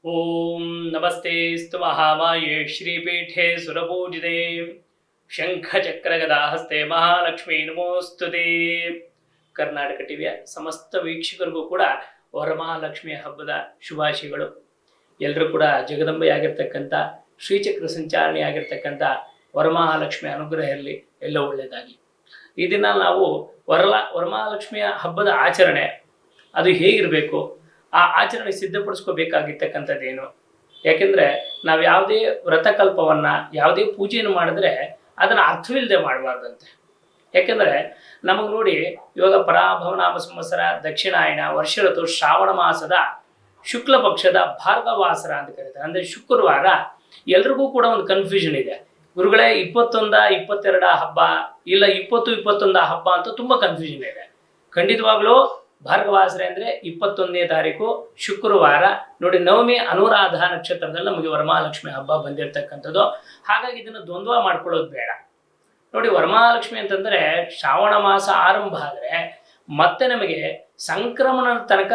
ಓಂ ನಮಸ್ತೆ ಸ್ತು ಮಹಾಮಾಯೇ ಶ್ರೀಪೀಠೆ ಸುರಪೂಜಿತೆ ಶಂಖಚಕ್ರಗದಾಹಸ್ತೆ ಮಹಾಲಕ್ಷ್ಮೀ ನಮೋಸ್ತುತೆ. ಕರ್ನಾಟಕ ಟಿವಿಯ ಸಮಸ್ತ ವೀಕ್ಷಕರಿಗೂ ಕೂಡ ವರಮಹಾಲಕ್ಷ್ಮಿಯ ಹಬ್ಬದ ಶುಭಾಶಯಗಳು. ಎಲ್ಲರೂ ಕೂಡ ಜಗದಂಬೆಯಾಗಿರ್ತಕ್ಕಂಥ ಶ್ರೀಚಕ್ರ ಸಂಚಾರಣೆಯಾಗಿರ್ತಕ್ಕಂಥ ವರಮಹಾಲಕ್ಷ್ಮಿ ಅನುಗ್ರಹ ಇರಲಿ, ಎಲ್ಲ ಒಳ್ಳೆಯದಾಗಲಿ. ಈ ದಿನ ನಾವು ವರಮಹಾಲಕ್ಷ್ಮಿಯ ಹಬ್ಬದ ಆಚರಣೆ ಅದು ಹೇಗಿರಬೇಕು, ಆ ಆಚರಣೆ ಸಿದ್ಧಪಡಿಸ್ಕೋಬೇಕಾಗಿರ್ತಕ್ಕಂಥದ್ದೇನು. ಯಾಕೆಂದರೆ ನಾವು ಯಾವುದೇ ವ್ರತಕಲ್ಪವನ್ನು ಯಾವುದೇ ಪೂಜೆಯನ್ನು ಮಾಡಿದ್ರೆ ಅದನ್ನು ಅರ್ಥವಿಲ್ಲದೆ ಮಾಡಬಾರ್ದಂತೆ. ಯಾಕೆಂದರೆ ನಮಗೆ ನೋಡಿ, ಇವಾಗ ಪರಾಭವನಾಮ ಸಂವತ್ಸರ ದಕ್ಷಿಣಾಯನ ವರ್ಷ ಋತು ಶ್ರಾವಣ ಮಾಸದ ಶುಕ್ಲ ಪಕ್ಷದ ಭಾರ್ಗವಾಸರ ಅಂತ ಕರೀತಾರೆ. ಅಂದರೆ ಶುಕ್ರವಾರ. ಎಲ್ರಿಗೂ ಕೂಡ ಒಂದು ಕನ್ಫ್ಯೂಷನ್ ಇದೆ, ಗುರುಗಳೇ 21, 22 ಹಬ್ಬ ಇಲ್ಲ 20, 21 ಹಬ್ಬ ಅಂತ ತುಂಬ ಕನ್ಫ್ಯೂಷನ್ ಇದೆ. ಖಂಡಿತವಾಗ್ಲೂ ಭಾರ್ಗವಾಸರೆ ಅಂದರೆ 21ನೇ ತಾರೀಕು ಶುಕ್ರವಾರ ನೋಡಿ. ನವಮಿ ಅನುರಾಧ ನಕ್ಷತ್ರದಲ್ಲಿ ನಮಗೆ ವರಮಹಾಲಕ್ಷ್ಮಿ ಹಬ್ಬ ಬಂದಿರತಕ್ಕಂಥದ್ದು. ಹಾಗಾಗಿ ಇದನ್ನು ದ್ವಂದ್ವ ಮಾಡ್ಕೊಳ್ಳೋದು ಬೇಡ. ನೋಡಿ, ವರಮಹಾಲಕ್ಷ್ಮಿ ಅಂತಂದರೆ ಶ್ರಾವಣ ಮಾಸ ಆರಂಭ ಆದರೆ ಮತ್ತೆ ನಮಗೆ ಸಂಕ್ರಮಣದ ತನಕ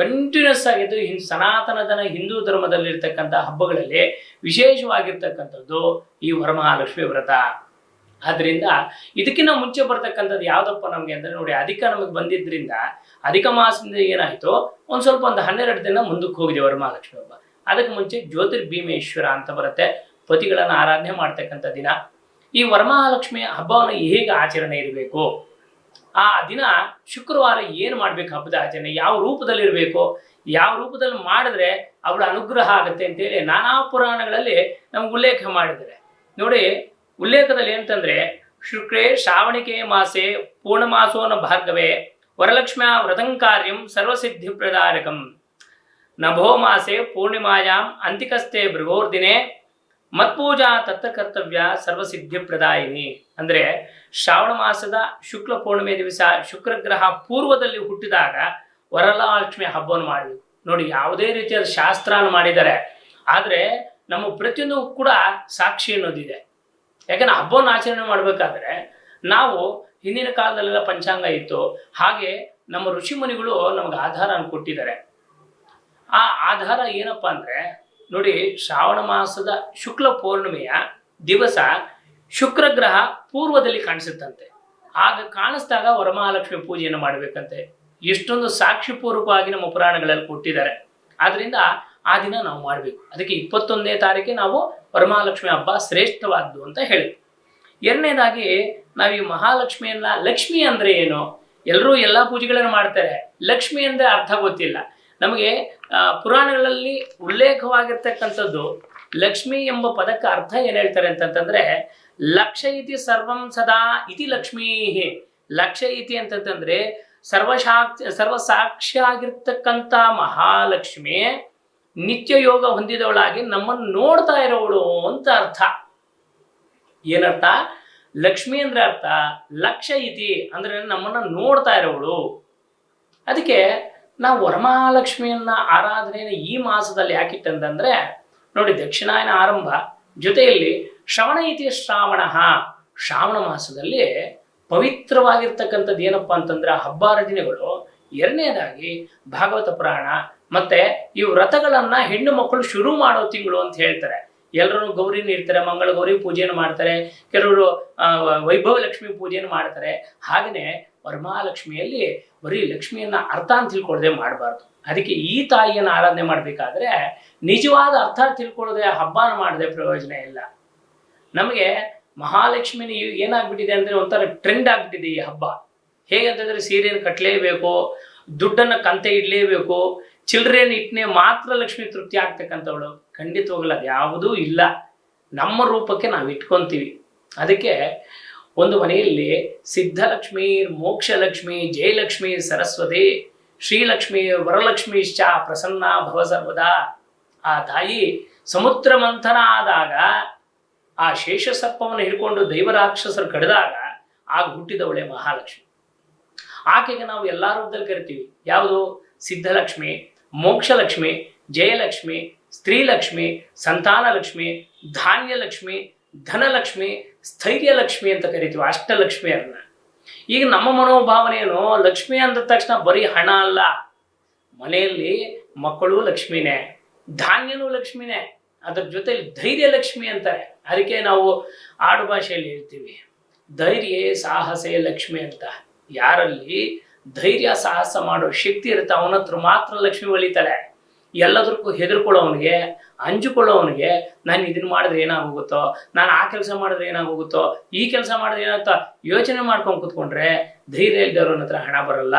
ಕಂಟಿನ್ಯೂಸ್ ಆಗಿದ್ದು ಸನಾತನದ ಹಿಂದೂ ಧರ್ಮದಲ್ಲಿರ್ತಕ್ಕಂಥ ಹಬ್ಬಗಳಲ್ಲಿ ವಿಶೇಷವಾಗಿರ್ತಕ್ಕಂಥದ್ದು ಈ ವರಮಹಾಲಕ್ಷ್ಮಿ ವ್ರತ. ಆದ್ದರಿಂದ ಇದಕ್ಕಿಂತ ಮುಂಚೆ ಬರ್ತಕ್ಕಂಥದ್ದು ಯಾವುದಪ್ಪ ನಮಗೆ ಅಂದರೆ ನೋಡಿ, ಅಧಿಕ ನಮಗೆ ಬಂದಿದ್ದರಿಂದ ಅಧಿಕ ಮಾಸದಿಂದ ಏನಾಯಿತು, ಒಂದು 12 ದಿನ ಮುಂದಕ್ಕೆ ಹೋಗಿದೆ ವರಮಹಾಲಕ್ಷ್ಮಿ ಹಬ್ಬ. ಅದಕ್ಕೆ ಮುಂಚೆ ಜ್ಯೋತಿರ್ಭೀಮೇಶ್ವರ ಅಂತ ಬರುತ್ತೆ, ಪತಿಗಳನ್ನು ಆರಾಧನೆ ಮಾಡ್ತಕ್ಕಂಥ ದಿನ. ಈ ವರಮಹಾಲಕ್ಷ್ಮಿಯ ಹಬ್ಬವನ್ನು ಹೇಗೆ ಆಚರಣೆ ಇರಬೇಕು, ಆ ದಿನ ಶುಕ್ರವಾರ ಏನು ಮಾಡಬೇಕು, ಹಬ್ಬದ ಆಚರಣೆ ಯಾವ ರೂಪದಲ್ಲಿರಬೇಕು, ಯಾವ ರೂಪದಲ್ಲಿ ಮಾಡಿದ್ರೆ ಅವಳ ಅನುಗ್ರಹ ಆಗುತ್ತೆ ಅಂತೇಳಿ ನಾನಾ ಪುರಾಣಗಳಲ್ಲಿ ನಮ್ಗೆ ಉಲ್ಲೇಖ ಮಾಡಿದ್ದಾರೆ. ನೋಡಿ, ಉಲ್ಲೇಖದಲ್ಲಿ ಏನಂತಂದ್ರೆ, ಶುಕ್ರೇ ಶ್ರಾವಣಿಕೆ ಮಾಸೆ ಪೂರ್ಣಮಾಸೋನ ಭಾರ್ಗವೇ ವರಲಕ್ಷ್ಮ್ಯಾ ವ್ರತಂಕಾರ್ಯಂ ಸರ್ವಸಿದ್ಧಿ ಪ್ರದಾರಕಂ ನಭೋ ಮಾಸೆ ಪೂರ್ಣಿಮಾಯಾಂ ಅಂತಿಕಸ್ಥೆ ಭೃಗೋರ್ದಿನೇ ಮತ್ಪೂಜಾ ತತ್ತಕರ್ತವ್ಯ ಸರ್ವಸಿದ್ಧಿ ಪ್ರದಾಯಿನಿ. ಅಂದರೆ ಶ್ರಾವಣ ಮಾಸದ ಶುಕ್ಲ ಪೂರ್ಣಿಮೆ ದಿವಸ ಶುಕ್ರಗ್ರಹ ಪೂರ್ವದಲ್ಲಿ ಹುಟ್ಟಿದಾಗ ವರಮಹಾಲಕ್ಷ್ಮಿ ಹಬ್ಬವನ್ನು ಮಾಡಬೇಕು. ನೋಡಿ, ಯಾವುದೇ ರೀತಿಯಾದ ಶಾಸ್ತ್ರನ ಮಾಡಿದ್ದಾರೆ, ಆದರೆ ನಮ್ಮ ಪ್ರತಿಯೊಂದು ಕೂಡ ಸಾಕ್ಷಿ ಅನ್ನೋದಿದೆ. ಯಾಕಂದ್ರೆ ಹಬ್ಬವನ್ನು ಆಚರಣೆ ಮಾಡಬೇಕಾದ್ರೆ ನಾವು ಹಿಂದಿನ ಕಾಲದಲ್ಲೆಲ್ಲ ಪಂಚಾಂಗ ಇತ್ತು, ಹಾಗೆ ನಮ್ಮ ಋಷಿ ಮುನಿಗಳು ನಮಗೆ ಆಧಾರ ಕೊಟ್ಟಿದ್ದಾರೆ. ಆ ಆಧಾರ ಏನಪ್ಪ ಅಂದರೆ ನೋಡಿ, ಶ್ರಾವಣ ಮಾಸದ ಶುಕ್ಲ ಪೌರ್ಣಿಮೆಯ ದಿವಸ ಶುಕ್ರಗ್ರಹ ಪೂರ್ವದಲ್ಲಿ ಕಾಣಿಸುತ್ತಂತೆ. ಆಗ ಕಾಣಿಸಿದಾಗ ವರಮಹಾಲಕ್ಷ್ಮಿ ಪೂಜೆಯನ್ನು ಮಾಡಬೇಕಂತೆ. ಎಷ್ಟೊಂದು ಸಾಕ್ಷಿಪೂರ್ವಕವಾಗಿ ನಮ್ಮ ಪುರಾಣಗಳಲ್ಲಿ ಕೊಟ್ಟಿದ್ದಾರೆ. ಆದ್ದರಿಂದ ಆ ದಿನ ನಾವು ಮಾಡಬೇಕು. ಅದಕ್ಕೆ 21ನೇ ತಾರೀಕಿಗೆ ನಾವು ವರಮಹಾಲಕ್ಷ್ಮಿ ಹಬ್ಬ ಶ್ರೇಷ್ಠವಾದ್ದು ಅಂತ ಹೇಳಿ. ಎರಡನೇದಾಗಿ ನಾವು ಈ ಮಹಾಲಕ್ಷ್ಮಿಯನ್ನ, ಲಕ್ಷ್ಮಿ ಅಂದರೆ ಏನು, ಎಲ್ಲರೂ ಎಲ್ಲ ಪೂಜೆಗಳನ್ನು ಮಾಡ್ತಾರೆ, ಲಕ್ಷ್ಮಿ ಅಂದರೆ ಅರ್ಥ ಗೊತ್ತಿಲ್ಲ ನಮಗೆ. ಪುರಾಣಗಳಲ್ಲಿ ಉಲ್ಲೇಖವಾಗಿರ್ತಕ್ಕಂಥದ್ದು ಲಕ್ಷ್ಮಿ ಎಂಬ ಪದಕ್ಕೆ ಅರ್ಥ ಏನು ಹೇಳ್ತಾರೆ ಅಂತಂತಂದ್ರೆ, ಲಕ್ಷ ಇತಿ ಸರ್ವಂ ಸದಾ ಇತಿ ಲಕ್ಷ್ಮೀ. ಲಕ್ಷ ಇತಿ ಅಂತಂತಂದ್ರೆ ಸರ್ವಸಾಕ್ಷಿ ಆಗಿರ್ತಕ್ಕಂಥ ಮಹಾಲಕ್ಷ್ಮಿ ನಿತ್ಯ ಯೋಗ ಹೊಂದಿದವಳಾಗಿ ನಮ್ಮನ್ನು ನೋಡ್ತಾ ಇರೋವಳು ಅಂತ ಅರ್ಥ. ಏನರ್ಥ? ಲಕ್ಷ್ಮಿ ಅಂದ್ರೆ ಅರ್ಥ ಲಕ್ಷ ಇತಿ ಅಂದ್ರೆ ನಮ್ಮನ್ನು ನೋಡ್ತಾ ಇರೋವಳು. ಅದಕ್ಕೆ ನಾವು ವರಮಹಾಲಕ್ಷ್ಮಿಯನ್ನ ಆರಾಧನೆಯನ್ನು ಈ ಮಾಸದಲ್ಲಿ ಯಾಕಿಟ್ಟಂತಂದ್ರೆ ನೋಡಿ, ದಕ್ಷಿಣಾಯನ ಆರಂಭ ಜೊತೆಯಲ್ಲಿ ಶ್ರವಣ ಇತಿ ಶ್ರಾವಣ ಮಾಸದಲ್ಲಿ ಪವಿತ್ರವಾಗಿರ್ತಕ್ಕಂಥದ್ದು ಏನಪ್ಪಾ ಅಂತಂದ್ರೆ ಹಬ್ಬ ರಚನೆಗಳು. ಎರಡನೇದಾಗಿ ಭಾಗವತ ಪುರಾಣ, ಮತ್ತೆ ಈ ವ್ರತಗಳನ್ನ ಹೆಣ್ಣು ಮಕ್ಕಳು ಶುರು ಮಾಡೋ ತಿಂಗಳು ಅಂತ ಹೇಳ್ತಾರೆ. ಎಲ್ಲರೂ ಗೌರಿನ ಇರ್ತಾರೆ, ಮಂಗಳ ಗೌರಿ ಪೂಜೆಯನ್ನು ಮಾಡ್ತಾರೆ, ಕೆಲವರು ವೈಭವ ಲಕ್ಷ್ಮಿ ಪೂಜೆಯನ್ನು ಮಾಡ್ತಾರೆ. ಹಾಗೆಯೇ ವರಮಹಾಲಕ್ಷ್ಮಿಯಲ್ಲಿ ಬರೀ ಲಕ್ಷ್ಮಿಯನ್ನ ಅರ್ಥ ಅಂತ ತಿಳ್ಕೊಳ್ಳದೆ ಮಾಡಬಾರ್ದು. ಅದಕ್ಕೆ ಈ ತಾಯಿಯನ್ನು ಆರಾಧನೆ ಮಾಡಬೇಕಾದ್ರೆ ನಿಜವಾದ ಅರ್ಥ ತಿಳ್ಕೊಳ್ಳದೆ ಹಬ್ಬನ ಮಾಡದೆ ಪ್ರಯೋಜನ ಇಲ್ಲ. ನಮಗೆ ಮಹಾಲಕ್ಷ್ಮಿನ ಏನಾಗ್ಬಿಟ್ಟಿದೆ ಅಂದ್ರೆ ಒಂಥರ ಟ್ರೆಂಡ್ ಆಗ್ಬಿಟ್ಟಿದೆ ಈ ಹಬ್ಬ. ಹೇಗಂತಂದ್ರೆ ಸೀರೆಯನ್ನು ಕಟ್ಟಲೇಬೇಕು, ದುಡ್ಡನ್ನು ಕಂತೆ ಇಡಲೇಬೇಕು, ಚಿಲ್ಲರೆಯನ್ನು ಇಟ್ಟನೆ ಮಾತ್ರ ಲಕ್ಷ್ಮಿ ತೃಪ್ತಿ ಆಗ್ತಕ್ಕಂಥವಳು. ಖಂಡಿತವಾಗಲ್ಲ, ಅದು ಯಾವುದೂ ಇಲ್ಲ. ನಮ್ಮ ರೂಪಕ್ಕೆ ನಾವು ಇಟ್ಕೊಂತೀವಿ. ಅದಕ್ಕೆ ಒಂದು ಮನೆಯಲ್ಲಿ ಸಿದ್ಧಲಕ್ಷ್ಮಿ, ಮೋಕ್ಷಲಕ್ಷ್ಮಿ, ಜಯಲಕ್ಷ್ಮಿ, ಸರಸ್ವತಿ, ಶ್ರೀಲಕ್ಷ್ಮಿ, ವರಲಕ್ಷ್ಮಿಶ್ಚ ಪ್ರಸನ್ನ ಭವ ಸರ್ವದಾ. ಆ ತಾಯಿ ಸಮುದ್ರ ಮಂಥನ ಆದಾಗ ಆ ಶೇಷಸರ್ಪವನ್ನು ಹಿಡ್ಕೊಂಡು ದೈವರಾಕ್ಷಸರು ಕಡಿದಾಗ ಆಗ ಹುಟ್ಟಿದವಳೆ ಮಹಾಲಕ್ಷ್ಮಿ. ಆಕೆಗೆ ನಾವು ಎಲ್ಲ ರೂಪದಲ್ಲಿ ಕರಿತೀವಿ. ಯಾವುದು? ಸಿದ್ಧಲಕ್ಷ್ಮಿ, ಮೋಕ್ಷಲಕ್ಷ್ಮಿ, ಜಯಲಕ್ಷ್ಮಿ, ಸ್ತ್ರೀಲಕ್ಷ್ಮಿ, ಸಂತಾನಲಕ್ಷ್ಮಿ, ಧಾನ್ಯಲಕ್ಷ್ಮಿ, ಧನಲಕ್ಷ್ಮಿ, ಸ್ಥೈರ್ಯಲಕ್ಷ್ಮಿ ಅಂತ ಕರಿತೀವಿ, ಅಷ್ಟಲಕ್ಷ್ಮಿಯರನ್ನ. ಈಗ ನಮ್ಮ ಮನೋಭಾವನೆ ಏನು, ಲಕ್ಷ್ಮಿ ಅಂದ ತಕ್ಷಣ ಬರೀ ಹಣ ಅಲ್ಲ, ಮನೆಯಲ್ಲಿ ಮಕ್ಕಳು ಲಕ್ಷ್ಮಿನೇ, ಧಾನ್ಯನೂ ಲಕ್ಷ್ಮಿನೇ, ಅದ್ರ ಜೊತೆಲಿ ಧೈರ್ಯ ಲಕ್ಷ್ಮಿ ಅಂತಾರೆ. ಅದಕ್ಕೆ ನಾವು ಆಡು ಭಾಷೆಯಲ್ಲಿ ಹೇಳ್ತೀವಿ, ಧೈರ್ಯ ಸಾಹಸೇ ಲಕ್ಷ್ಮಿ ಅಂತ. ಯಾರಲ್ಲಿ ಧೈರ್ಯ ಸಾಹಸ ಮಾಡೋ ಶಕ್ತಿ ಇರುತ್ತೆ ಅವನ ಹತ್ರ ಮಾತ್ರ ಲಕ್ಷ್ಮಿ ಒಲಿತಾಳೆ. ಎಲ್ಲದಕ್ಕೂ ಹೆದರ್ಕೊಳ್ಳೋವನಿಗೆ, ಅಂಜಿಕೊಳ್ಳೋವನಿಗೆ, ನಾನು ಇದನ್ನ ಮಾಡಿದ್ರೆ ಏನಾಗೋಗುತ್ತೋ, ನಾನು ಆ ಕೆಲಸ ಮಾಡಿದ್ರೆ ಏನಾಗೋಗುತ್ತೋ, ಈ ಕೆಲಸ ಮಾಡಿದ್ರೆ ಏನಾಗುತ್ತೋ ಯೋಚನೆ ಮಾಡ್ಕೊಂಡು ಕೂತ್ಕೊಂಡ್ರೆ ಧೈರ್ಯ ಇಲ್ದವ್ರನ್ನ ಹತ್ರ ಹಣ ಬರಲ್ಲ.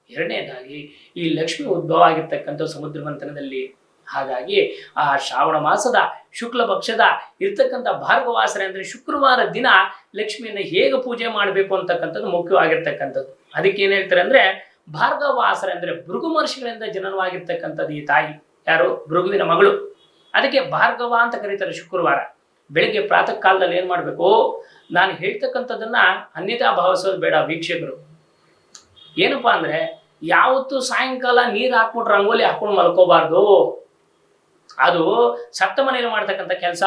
ಎರಡನೇದಾಗಿ ಈ ಲಕ್ಷ್ಮಿ ಉದ್ಭವ ಆಗಿರ್ತಕ್ಕಂಥ ಸಮುದ್ರ ಮಂಥನದಲ್ಲಿ. ಹಾಗಾಗಿ ಆ ಶ್ರಾವಣ ಮಾಸದ ಶುಕ್ಲ ಪಕ್ಷದ ಇರ್ತಕ್ಕಂಥ ಭಾರ್ಗವಾಸರೆ ಅಂದ್ರೆ ಶುಕ್ರವಾರ ದಿನ ಲಕ್ಷ್ಮಿಯನ್ನು ಹೇಗೆ ಪೂಜೆ ಮಾಡಬೇಕು ಅಂತಕ್ಕಂಥದ್ದು ಮುಖ್ಯವಾಗಿರ್ತಕ್ಕಂಥದ್ದು. ಅದಕ್ಕೆ ಏನ್ ಹೇಳ್ತಾರೆ ಅಂದ್ರೆ, ಭಾರ್ಗವಾಸರೆ ಅಂದ್ರೆ ಭೃಗು ಮಹರ್ಷಿಗಳಿಂದ ಜನನವಾಗಿರ್ತಕ್ಕಂಥದ್ದು ಈ ತಾಯಿ. ಯಾರು? ಭೃಗುವಿನ ಮಗಳು. ಅದಕ್ಕೆ ಭಾರ್ಗವ ಅಂತ ಕರೀತಾರೆ. ಶುಕ್ರವಾರ ಬೆಳಿಗ್ಗೆ ಪ್ರಾತಃ ಕಾಲದಲ್ಲಿ ಏನ್ ಮಾಡ್ಬೇಕು, ನಾನು ಹೇಳ್ತಕ್ಕಂಥದ್ದನ್ನ ಅನ್ಯತಾ ಭಾವಿಸೋದು ಬೇಡ ವೀಕ್ಷಕರು. ಏನಪ್ಪಾ ಅಂದ್ರೆ, ಯಾವತ್ತು ಸಾಯಂಕಾಲ ನೀರು ಹಾಕ್ಬಿಟ್ಟು ರಂಗೋಲಿ ಹಾಕೊಂಡು ಮಲ್ಕೋಬಾರ್ದು. ಅದು ಸಪ್ತ ಮನೆಯಲ್ಲಿ ಮಾಡ್ತಕ್ಕಂಥ ಕೆಲಸ.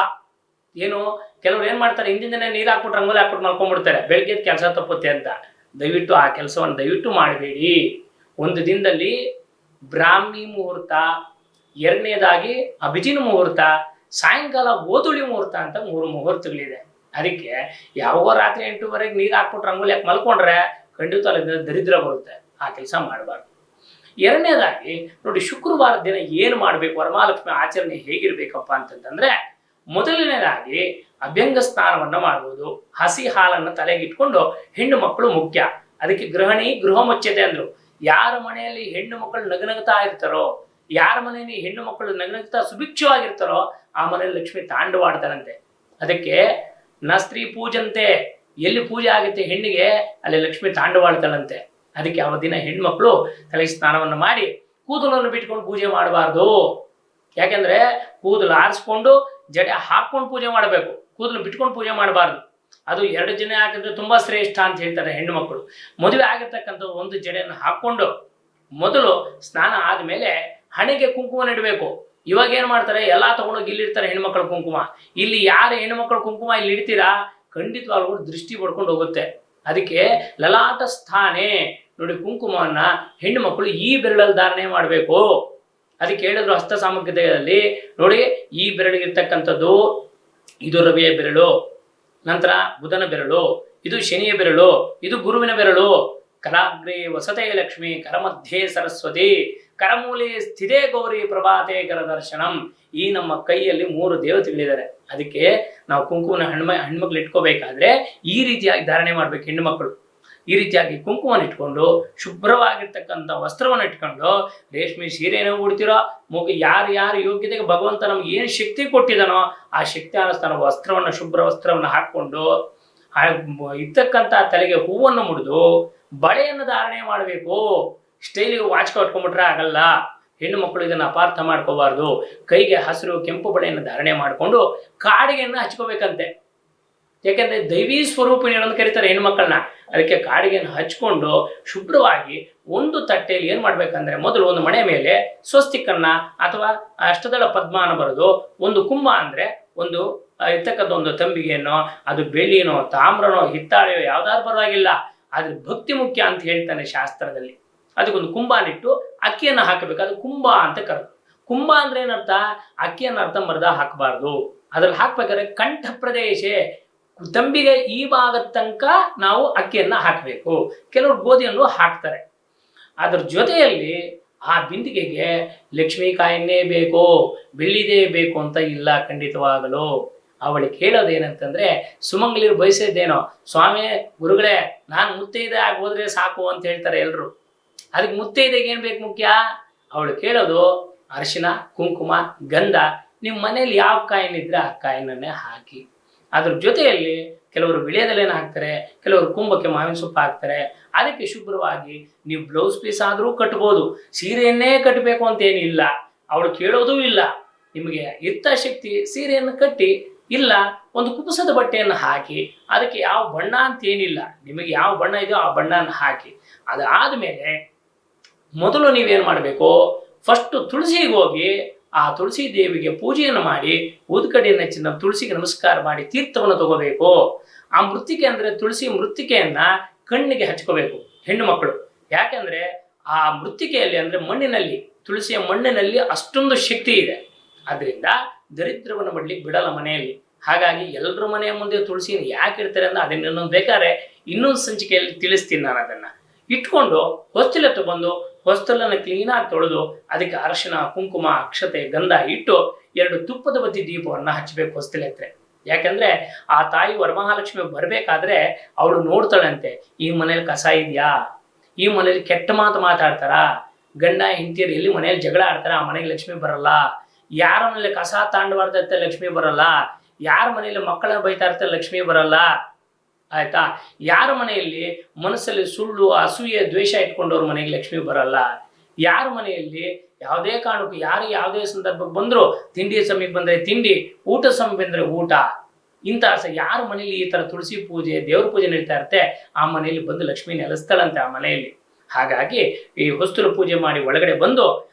ಏನು, ಕೆಲವ್ರು ಏನ್ ಮಾಡ್ತಾರೆ, ಹಿಂದಿನ ದಿನ ನೀರು ಹಾಕ್ಬಿಟ್ಟು ರಂಗೋಲಿ ಹಾಕ್ಬಿಟ್ಟು ಮಲ್ಕೊಂಡ್ಬಿಡ್ತಾರೆ, ಬೆಳಿಗ್ಗೆ ಕೆಲಸ ತಪ್ಪುತ್ತೆ ಅಂತ. ದಯವಿಟ್ಟು ಆ ಕೆಲಸವನ್ನು ದಯವಿಟ್ಟು ಮಾಡಬೇಡಿ. ಒಂದು ದಿನದಲ್ಲಿ ಬ್ರಾಹ್ಮಿ ಮುಹೂರ್ತ, ಎರಡನೇದಾಗಿ ಅಭಿಜಿನ ಮುಹೂರ್ತ, ಸಾಯಂಕಾಲ ಗೋಧುಳಿ ಮುಹೂರ್ತ ಅಂತ 3 ಮುಹೂರ್ತಗಳಿದೆ. ಅದಕ್ಕೆ ಯಾವಾಗ ರಾತ್ರಿ 8:30 ನೀರು ಹಾಕ್ಬಿಟ್ಟು ರಂಗೋಲಿ ಹಾಕಿ ಮಲ್ಕೊಂಡ್ರೆ ಖಂಡಿತ ದರಿದ್ರ ಬರುತ್ತೆ. ಆ ಕೆಲಸ ಮಾಡಬಾರ್ದು. ಎರಡನೇದಾಗಿ ನೋಡಿ, ಶುಕ್ರವಾರ ದಿನ ಏನು ಮಾಡಬೇಕು, ವರಮಹಾಲಕ್ಷ್ಮಿ ಆಚರಣೆ ಹೇಗಿರ್ಬೇಕಪ್ಪ ಅಂತಂದ್ರೆ, ಮೊದಲನೇದಾಗಿ ಅಭ್ಯಂಗ ಸ್ನಾನವನ್ನ ಮಾಡ್ಬೋದು. ಹಸಿ ಹಾಲನ್ನು ತಲೆಗಿಟ್ಕೊಂಡು ಹೆಣ್ಣು ಮಕ್ಕಳು ಮುಖ್ಯ. ಅದಕ್ಕೆ ಗೃಹಿಣಿ ಗೃಹ ಮುಚ್ಚತೆ ಅಂದ್ರು. ಯಾರ ಮನೆಯಲ್ಲಿ ಹೆಣ್ಣು ಮಕ್ಕಳು ನಗನಗ್ತಾ ಇರ್ತಾರೋ, ಯಾರ ಮನೆಯಲ್ಲಿ ಹೆಣ್ಣು ಮಕ್ಕಳು ನಗನಗ್ತಾ ಸುಭಿಕ್ಷವಾಗಿರ್ತಾರೋ ಆ ಮನೆಯಲ್ಲಿ ಲಕ್ಷ್ಮಿ ತಾಂಡವಾಡ್ತಾರಂತೆ. ಅದಕ್ಕೆ ನ ಸ್ತ್ರೀ ಪೂಜಂತೆ, ಎಲ್ಲಿ ಪೂಜೆ ಆಗುತ್ತೆ ಹೆಣ್ಣಿಗೆ ಅಲ್ಲಿ ಲಕ್ಷ್ಮಿ ತಾಂಡವಾಡ್ತಾಳಂತೆ. ಅದಕ್ಕೆ ಆ ದಿನ ಹೆಣ್ಮಕ್ಳು ತಲೆಗೆ ಸ್ನಾನವನ್ನು ಮಾಡಿ ಕೂದಲನ್ನು ಬಿಟ್ಕೊಂಡು ಪೂಜೆ ಮಾಡಬಾರ್ದು. ಯಾಕೆಂದ್ರೆ ಕೂದಲು ಆರಿಸ್ಕೊಂಡು ಜಡೆ ಹಾಕೊಂಡು ಪೂಜೆ ಮಾಡಬೇಕು, ಕೂದಲು ಬಿಟ್ಕೊಂಡು ಪೂಜೆ ಮಾಡಬಾರ್ದು. ಅದು 2 ಜಡೆ ಹಾಕಿದ್ರೆ ತುಂಬಾ ಶ್ರೇಷ್ಠ ಅಂತ ಹೇಳ್ತಾರೆ ಹೆಣ್ಣು ಮಕ್ಕಳು. ಮದುವೆ ಆಗಿರ್ತಕ್ಕಂಥ ಒಂದು ಜಡೆಯನ್ನು ಹಾಕೊಂಡು ಮೊದಲು ಸ್ನಾನ ಆದ್ಮೇಲೆ ಹಣೆಗೆ ಕುಂಕುಮ ಇಡಬೇಕು. ಇವಾಗ ಏನ್ ಮಾಡ್ತಾರೆ, ಎಲ್ಲಾ ತಗೊಂಡೋಗಿ ಇಲ್ಲಿಡ್ತಾರೆ ಹೆಣ್ಮಕ್ಳು ಕುಂಕುಮ. ಇಲ್ಲಿ ಯಾರು ಹೆಣ್ಮಕ್ಳು ಕುಂಕುಮ ಇಲ್ಲಿ ಇಡ್ತೀರಾ ಖಂಡಿತವಾಗ್ಲೂ ದೃಷ್ಟಿ ಪಡ್ಕೊಂಡು ಹೋಗುತ್ತೆ. ಅದಕ್ಕೆ ಲಲಾಟ ಸ್ಥಾನೆ ನೋಡಿ, ಕುಂಕುಮವನ್ನ ಹೆಣ್ಣು ಮಕ್ಕಳು ಈ ಬೆರಳಲ್ಲಿ ಧಾರಣೆ ಮಾಡಬೇಕು. ಅದಕ್ಕೆ ಹೇಳಿದ್ರು ಹಸ್ತ ಸಾಮಗ್ರಿಯಲ್ಲಿ ನೋಡಿ, ಈ ಬೆರಳಿಗಿರ್ತಕ್ಕಂಥದ್ದು ಇದು ರವಿಯ ಬೆರಳು, ನಂತರ ಬುಧನ ಬೆರಳು, ಇದು ಶನಿಯ ಬೆರಳು, ಇದು ಗುರುವಿನ ಬೆರಳು. ಕರಾಗ್ರೇ ವಸತೆ ಲಕ್ಷ್ಮಿ, ಕರಮಧ್ಯೆ ಸರಸ್ವತಿ, ಕರಮೂಲೆ ಸ್ಥಿತೇ ಗೌರಿ, ಪ್ರಭಾತೆ ಕರದರ್ಶನಂ. ಈ ನಮ್ಮ ಕೈಯಲ್ಲಿ 3 ದೇವತೆಗಳಿದ್ದಾರೆ. ಅದಕ್ಕೆ ನಾವು ಕುಂಕುಮನ ಹೆಣ್ಮಕ್ಳು ಇಟ್ಕೋಬೇಕಾದ್ರೆ ಈ ರೀತಿಯಾಗಿ ಧಾರಣೆ ಮಾಡ್ಬೇಕು ಹೆಣ್ಣು ಮಕ್ಕಳು. ಈ ರೀತಿಯಾಗಿ ಕುಂಕುಮನ ಇಟ್ಕೊಂಡು ಶುಭ್ರವಾಗಿರ್ತಕ್ಕಂಥ ವಸ್ತ್ರವನ್ನು ಇಟ್ಕೊಂಡು ರೇಷ್ಮೆ ಸೀರೆಯನ್ನು ಉಡ್ತಿರೋ ಯಾರು ಯೋಗ್ಯತೆಗೆ ಭಗವಂತ ನಮ್ಗೆ ಏನು ಶಕ್ತಿ ಕೊಟ್ಟಿದಾನೋ ಆ ಶಕ್ತಿ ಅನುಷ್ಠಾನ ವಸ್ತ್ರವನ್ನು, ಶುಭ್ರ ವಸ್ತ್ರವನ್ನು ಹಾಕೊಂಡು ಇರ್ತಕ್ಕಂಥ ತಲೆಗೆ ಹೂವನ್ನು ಮುಡಿದು ಬಳೆಯನ್ನು ಧಾರಣೆ ಮಾಡಬೇಕು. ಸ್ಟೈಲಿಗೆ ವಾಚ್ ಕಟ್ಕೊಂಡ್ಬಿಟ್ರೆ ಆಗಲ್ಲ. ಹೆಣ್ಣು ಮಕ್ಕಳು ಇದನ್ನು ಅಪಾರ್ಥ ಮಾಡ್ಕೋಬಾರ್ದು. ಕೈಗೆ ಹಸಿರು ಕೆಂಪು ಬಳೆಯನ್ನು ಧಾರಣೆ ಮಾಡಿಕೊಂಡು ಕಾಡಿಗೆಯನ್ನು ಹಚ್ಕೋಬೇಕಂತೆ. ಯಾಕೆಂದ್ರೆ ದೈವೀ ಸ್ವರೂಪಿಣಿ ಅಂತ ಕರೀತಾರೆ ಹೆಣ್ಮಕ್ಳನ್ನ. ಅದಕ್ಕೆ ಕಾಡಿಗೆಯನ್ನು ಹಚ್ಕೊಂಡು ಶುಭ್ರವಾಗಿ ಒಂದು ತಟ್ಟೆಯಲ್ಲಿ ಏನ್ ಮಾಡ್ಬೇಕಂದ್ರೆ, ಮೊದಲು ಒಂದು ಮಣೆ ಮೇಲೆ ಸ್ವಸ್ತಿಕನ್ನ ಅಥವಾ ಅಷ್ಟದಳ ಪದ್ಮಾನ ಬರೆದು, ಒಂದು ಕುಂಭ ಅಂದ್ರೆ ಒಂದು ಇರ್ತಕ್ಕಂಥ ಒಂದು ತಂಬಿಗೆನೋ, ಅದು ಬೆಳ್ಳಿನೋ ತಾಮ್ರನೋ ಹಿತ್ತಾಳೆಯೋ ಯಾವ್ದಾದ್ರು ಪರವಾಗಿಲ್ಲ, ಆದ್ರೆ ಭಕ್ತಿ ಮುಖ್ಯ ಅಂತ ಹೇಳ್ತಾನೆ ಶಾಸ್ತ್ರದಲ್ಲಿ. ಅದಕ್ಕೊಂದು ಕುಂಭನಿಟ್ಟು ಅಕ್ಕಿಯನ್ನು ಹಾಕಬೇಕು. ಅದು ಕುಂಭ ಅಂತ ಕರೆದು. ಕುಂಭ ಅಂದ್ರೆ ಏನರ್ಥ, ಅಕ್ಕಿಯನ್ನು ಅರ್ಧಂಬರ್ಧ ಹಾಕಬಾರ್ದು. ಅದ್ರಲ್ಲಿ ಹಾಕ್ಬೇಕಾದ್ರೆ ಕಂಠ ಪ್ರದೇಶ, ತಂಬಿಗೆ ಈ ಭಾಗದ ತನಕ ನಾವು ಅಕ್ಕಿಯನ್ನ ಹಾಕಬೇಕು. ಕೆಲವರು ಗೋಧಿಯನ್ನು ಹಾಕ್ತಾರೆ. ಅದ್ರ ಜೊತೆಯಲ್ಲಿ ಆ ಬಿಂದಿಗೆಗೆ ಲಕ್ಷ್ಮೀ ಕಾಯನ್ನೇ ಬೇಕು, ಬೆಳ್ಳಿದೇ ಬೇಕು ಅಂತ ಇಲ್ಲ ಖಂಡಿತವಾಗಲು. ಅವಳಿಗೆ ಕೇಳೋದೇನಂತಂದ್ರೆ, ಸುಮಂಗ್ಲಿರು ಬಯಸಿದ್ದೇನೋ, ಸ್ವಾಮಿ ಗುರುಗಳೇ ನಾನು ಮುತ್ತೈದೆ ಆಗಿ ಹೋದ್ರೆ ಸಾಕು ಅಂತ ಹೇಳ್ತಾರೆ ಎಲ್ರು. ಅದಕ್ಕೆ ಮುತ್ತೈದೆಗೆ ಏನ್ ಬೇಕು ಮುಖ್ಯ? ಅವಳು ಕೇಳೋದು ಅರಿಶಿನ, ಕುಂಕುಮ, ಗಂಧ. ನಿಮ್ಮ ಮನೇಲಿ ಯಾವ ಕಾಯಿನಿದ್ರೆ ಆ ಕಾಯಿನನ್ನೇ ಹಾಕಿ. ಅದ್ರ ಜೊತೆಯಲ್ಲಿ ಕೆಲವರು ವಿಳ್ಯದೆಲೆನ ಹಾಕ್ತಾರೆ, ಕೆಲವರು ಕುಂಭಕ್ಕೆ ಮಾವಿನ ಸೊಪ್ಪು ಹಾಕ್ತಾರೆ. ಅದಕ್ಕೆ ಶುಭ್ರವಾಗಿ ನೀವು ಬ್ಲೌಸ್ ಪೀಸ್ ಆದರೂ ಕಟ್ಬೋದು, ಸೀರೆಯನ್ನೇ ಕಟ್ಟಬೇಕು ಅಂತೇನಿಲ್ಲ. ಅವಳು ಕೇಳೋದೂ ಇಲ್ಲ. ನಿಮಗೆ ಶಕ್ತಿ ಸೀರೆಯನ್ನು ಕಟ್ಟಿ, ಇಲ್ಲ ಒಂದು ಕುಪಸದ ಬಟ್ಟೆಯನ್ನು ಹಾಕಿ, ಅದಕ್ಕೆ ಯಾವ ಬಣ್ಣ ಅಂತ ಏನಿಲ್ಲ, ನಿಮಗೆ ಯಾವ ಬಣ್ಣ ಇದೆಯೋ ಆ ಬಣ್ಣನ ಹಾಕಿ. ಅದಾದ್ಮೇಲೆ ಮೊದಲು ನೀವೇನು ಮಾಡಬೇಕು, ಫಸ್ಟ್ ತುಳಸಿಗೆ ಹೋಗಿ ಆ ತುಳಸಿ ದೇವಿಗೆ ಪೂಜೆಯನ್ನು ಮಾಡಿ ಊದ್ಕಡಿಯನ್ನು ಹಚ್ಚಿ ನಾವು ತುಳಸಿಗೆ ನಮಸ್ಕಾರ ಮಾಡಿ ತೀರ್ಥವನ್ನು ತಗೋಬೇಕು. ಆ ಮೃತ್ತಿಕೆ ಅಂದ್ರೆ ತುಳಸಿ ಮೃತ್ತಿಕೆಯನ್ನ ಕಣ್ಣಿಗೆ ಹಚ್ಕೋಬೇಕು ಹೆಣ್ಣು ಮಕ್ಕಳು. ಯಾಕೆಂದ್ರೆ ಆ ಮೃತ್ತಿಕೆಯಲ್ಲಿ ಅಂದ್ರೆ ಮಣ್ಣಿನಲ್ಲಿ, ತುಳಸಿಯ ಮಣ್ಣಿನಲ್ಲಿ ಅಷ್ಟೊಂದು ಶಕ್ತಿ ಇದೆ. ಆದ್ರಿಂದ ದರಿದ್ರವನ್ನು ಬಿಡ್ಲಿಕ್ಕೆ ಬಿಡಲ್ಲ ಮನೆಯಲ್ಲಿ. ಹಾಗಾಗಿ ಎಲ್ಲರ ಮನೆಯ ಮುಂದೆ ತುಳಸಿನ ಯಾಕೆ ಇಡ್ತಾರೆ ಅಂದ್ರೆ ಅದನ್ನ ಬೇಕಾದ್ರೆ ಇನ್ನೊಂದು ಸಂಚಿಕೆಯಲ್ಲಿ ತಿಳಿಸ್ತೀನಿ ನಾನು. ಅದನ್ನ ಇಟ್ಕೊಂಡು ಹೊಸ್ತಲೆ ತಗೊಂಡು ಹೊಸ್ತಲನ್ನು ಕ್ಲೀನಾಗಿ ತೊಳೆದು ಅದಕ್ಕೆ ಅರಿಶಿನ, ಕುಂಕುಮ, ಅಕ್ಷತೆ, ಗಂಧ ಇಟ್ಟು 2 ತುಪ್ಪದ ಬತ್ತಿ ದೀಪವನ್ನು ಹಚ್ಚಬೇಕು ಹೊಸ್ತಲೆ ಹತ್ರ. ಯಾಕಂದ್ರೆ ಆ ತಾಯಿ ವರಮಹಾಲಕ್ಷ್ಮಿ ಬರ್ಬೇಕಾದ್ರೆ ಅವಳು ನೋಡ್ತಾಳಂತೆ, ಈ ಮನೇಲಿ ಕಸ ಇದೆಯಾ, ಈ ಮನೇಲಿ ಕೆಟ್ಟ ಮಾತು ಮಾತಾಡ್ತಾರ, ಗಂಡ ಹೆಂಡತಿಯರು ಎಲ್ಲಿ ಮನೇಲಿ ಜಗಳ ಆಡ್ತಾರ, ಆ ಮನೆಗೆ ಲಕ್ಷ್ಮಿ ಬರಲ್ಲ. ಯಾರ ಮನೇಲಿ ಕಸ ತಾಂಡಬಾರ್ದಂತೆ ಲಕ್ಷ್ಮಿ ಬರಲ್ಲ. ಯಾರ ಮನೆಯಲ್ಲಿ ಮಕ್ಕಳನ್ನ ಬೈತಾ ಇರ್ತಾರೆ ಲಕ್ಷ್ಮಿ ಬರಲ್ಲ. ಆಯ್ತಾ? ಯಾರ ಮನೆಯಲ್ಲಿ ಮನಸ್ಸಲ್ಲಿ ಸುಳ್ಳು, ಅಸೂಯೆ, ದ್ವೇಷ ಇಟ್ಕೊಂಡವ್ರ ಮನೆಗೆ ಲಕ್ಷ್ಮಿ ಬರಲ್ಲ. ಯಾರ ಮನೆಯಲ್ಲಿ ಯಾವುದೇ ಕಾರಣಕ್ಕೂ ಯಾರು ಯಾವುದೇ ಸಂದರ್ಭಕ್ಕೆ ಬಂದ್ರು, ತಿಂಡಿ ಸಮಯಕ್ಕೆ ಬಂದ್ರೆ ತಿಂಡಿ, ಊಟ ಸಮಯ ಬಂದ್ರೆ ಊಟ, ಇಂಥ ಯಾರ ಮನೇಲಿ ಈ ತರ ತುಳಸಿ ಪೂಜೆ, ದೇವ್ರ ಪೂಜೆ ನಡೀತಾ ಇರುತ್ತೆ, ಆ ಮನೆಯಲ್ಲಿ ಬಂದು ಲಕ್ಷ್ಮಿ ನೆಲೆಸ್ತಾಳಂತೆ ಆ ಮನೆಯಲ್ಲಿ. ಹಾಗಾಗಿ ಈ ಹೊಸ್ತಲು ಪೂಜೆ ಮಾಡಿ ಒಳಗಡೆ ಬಂದು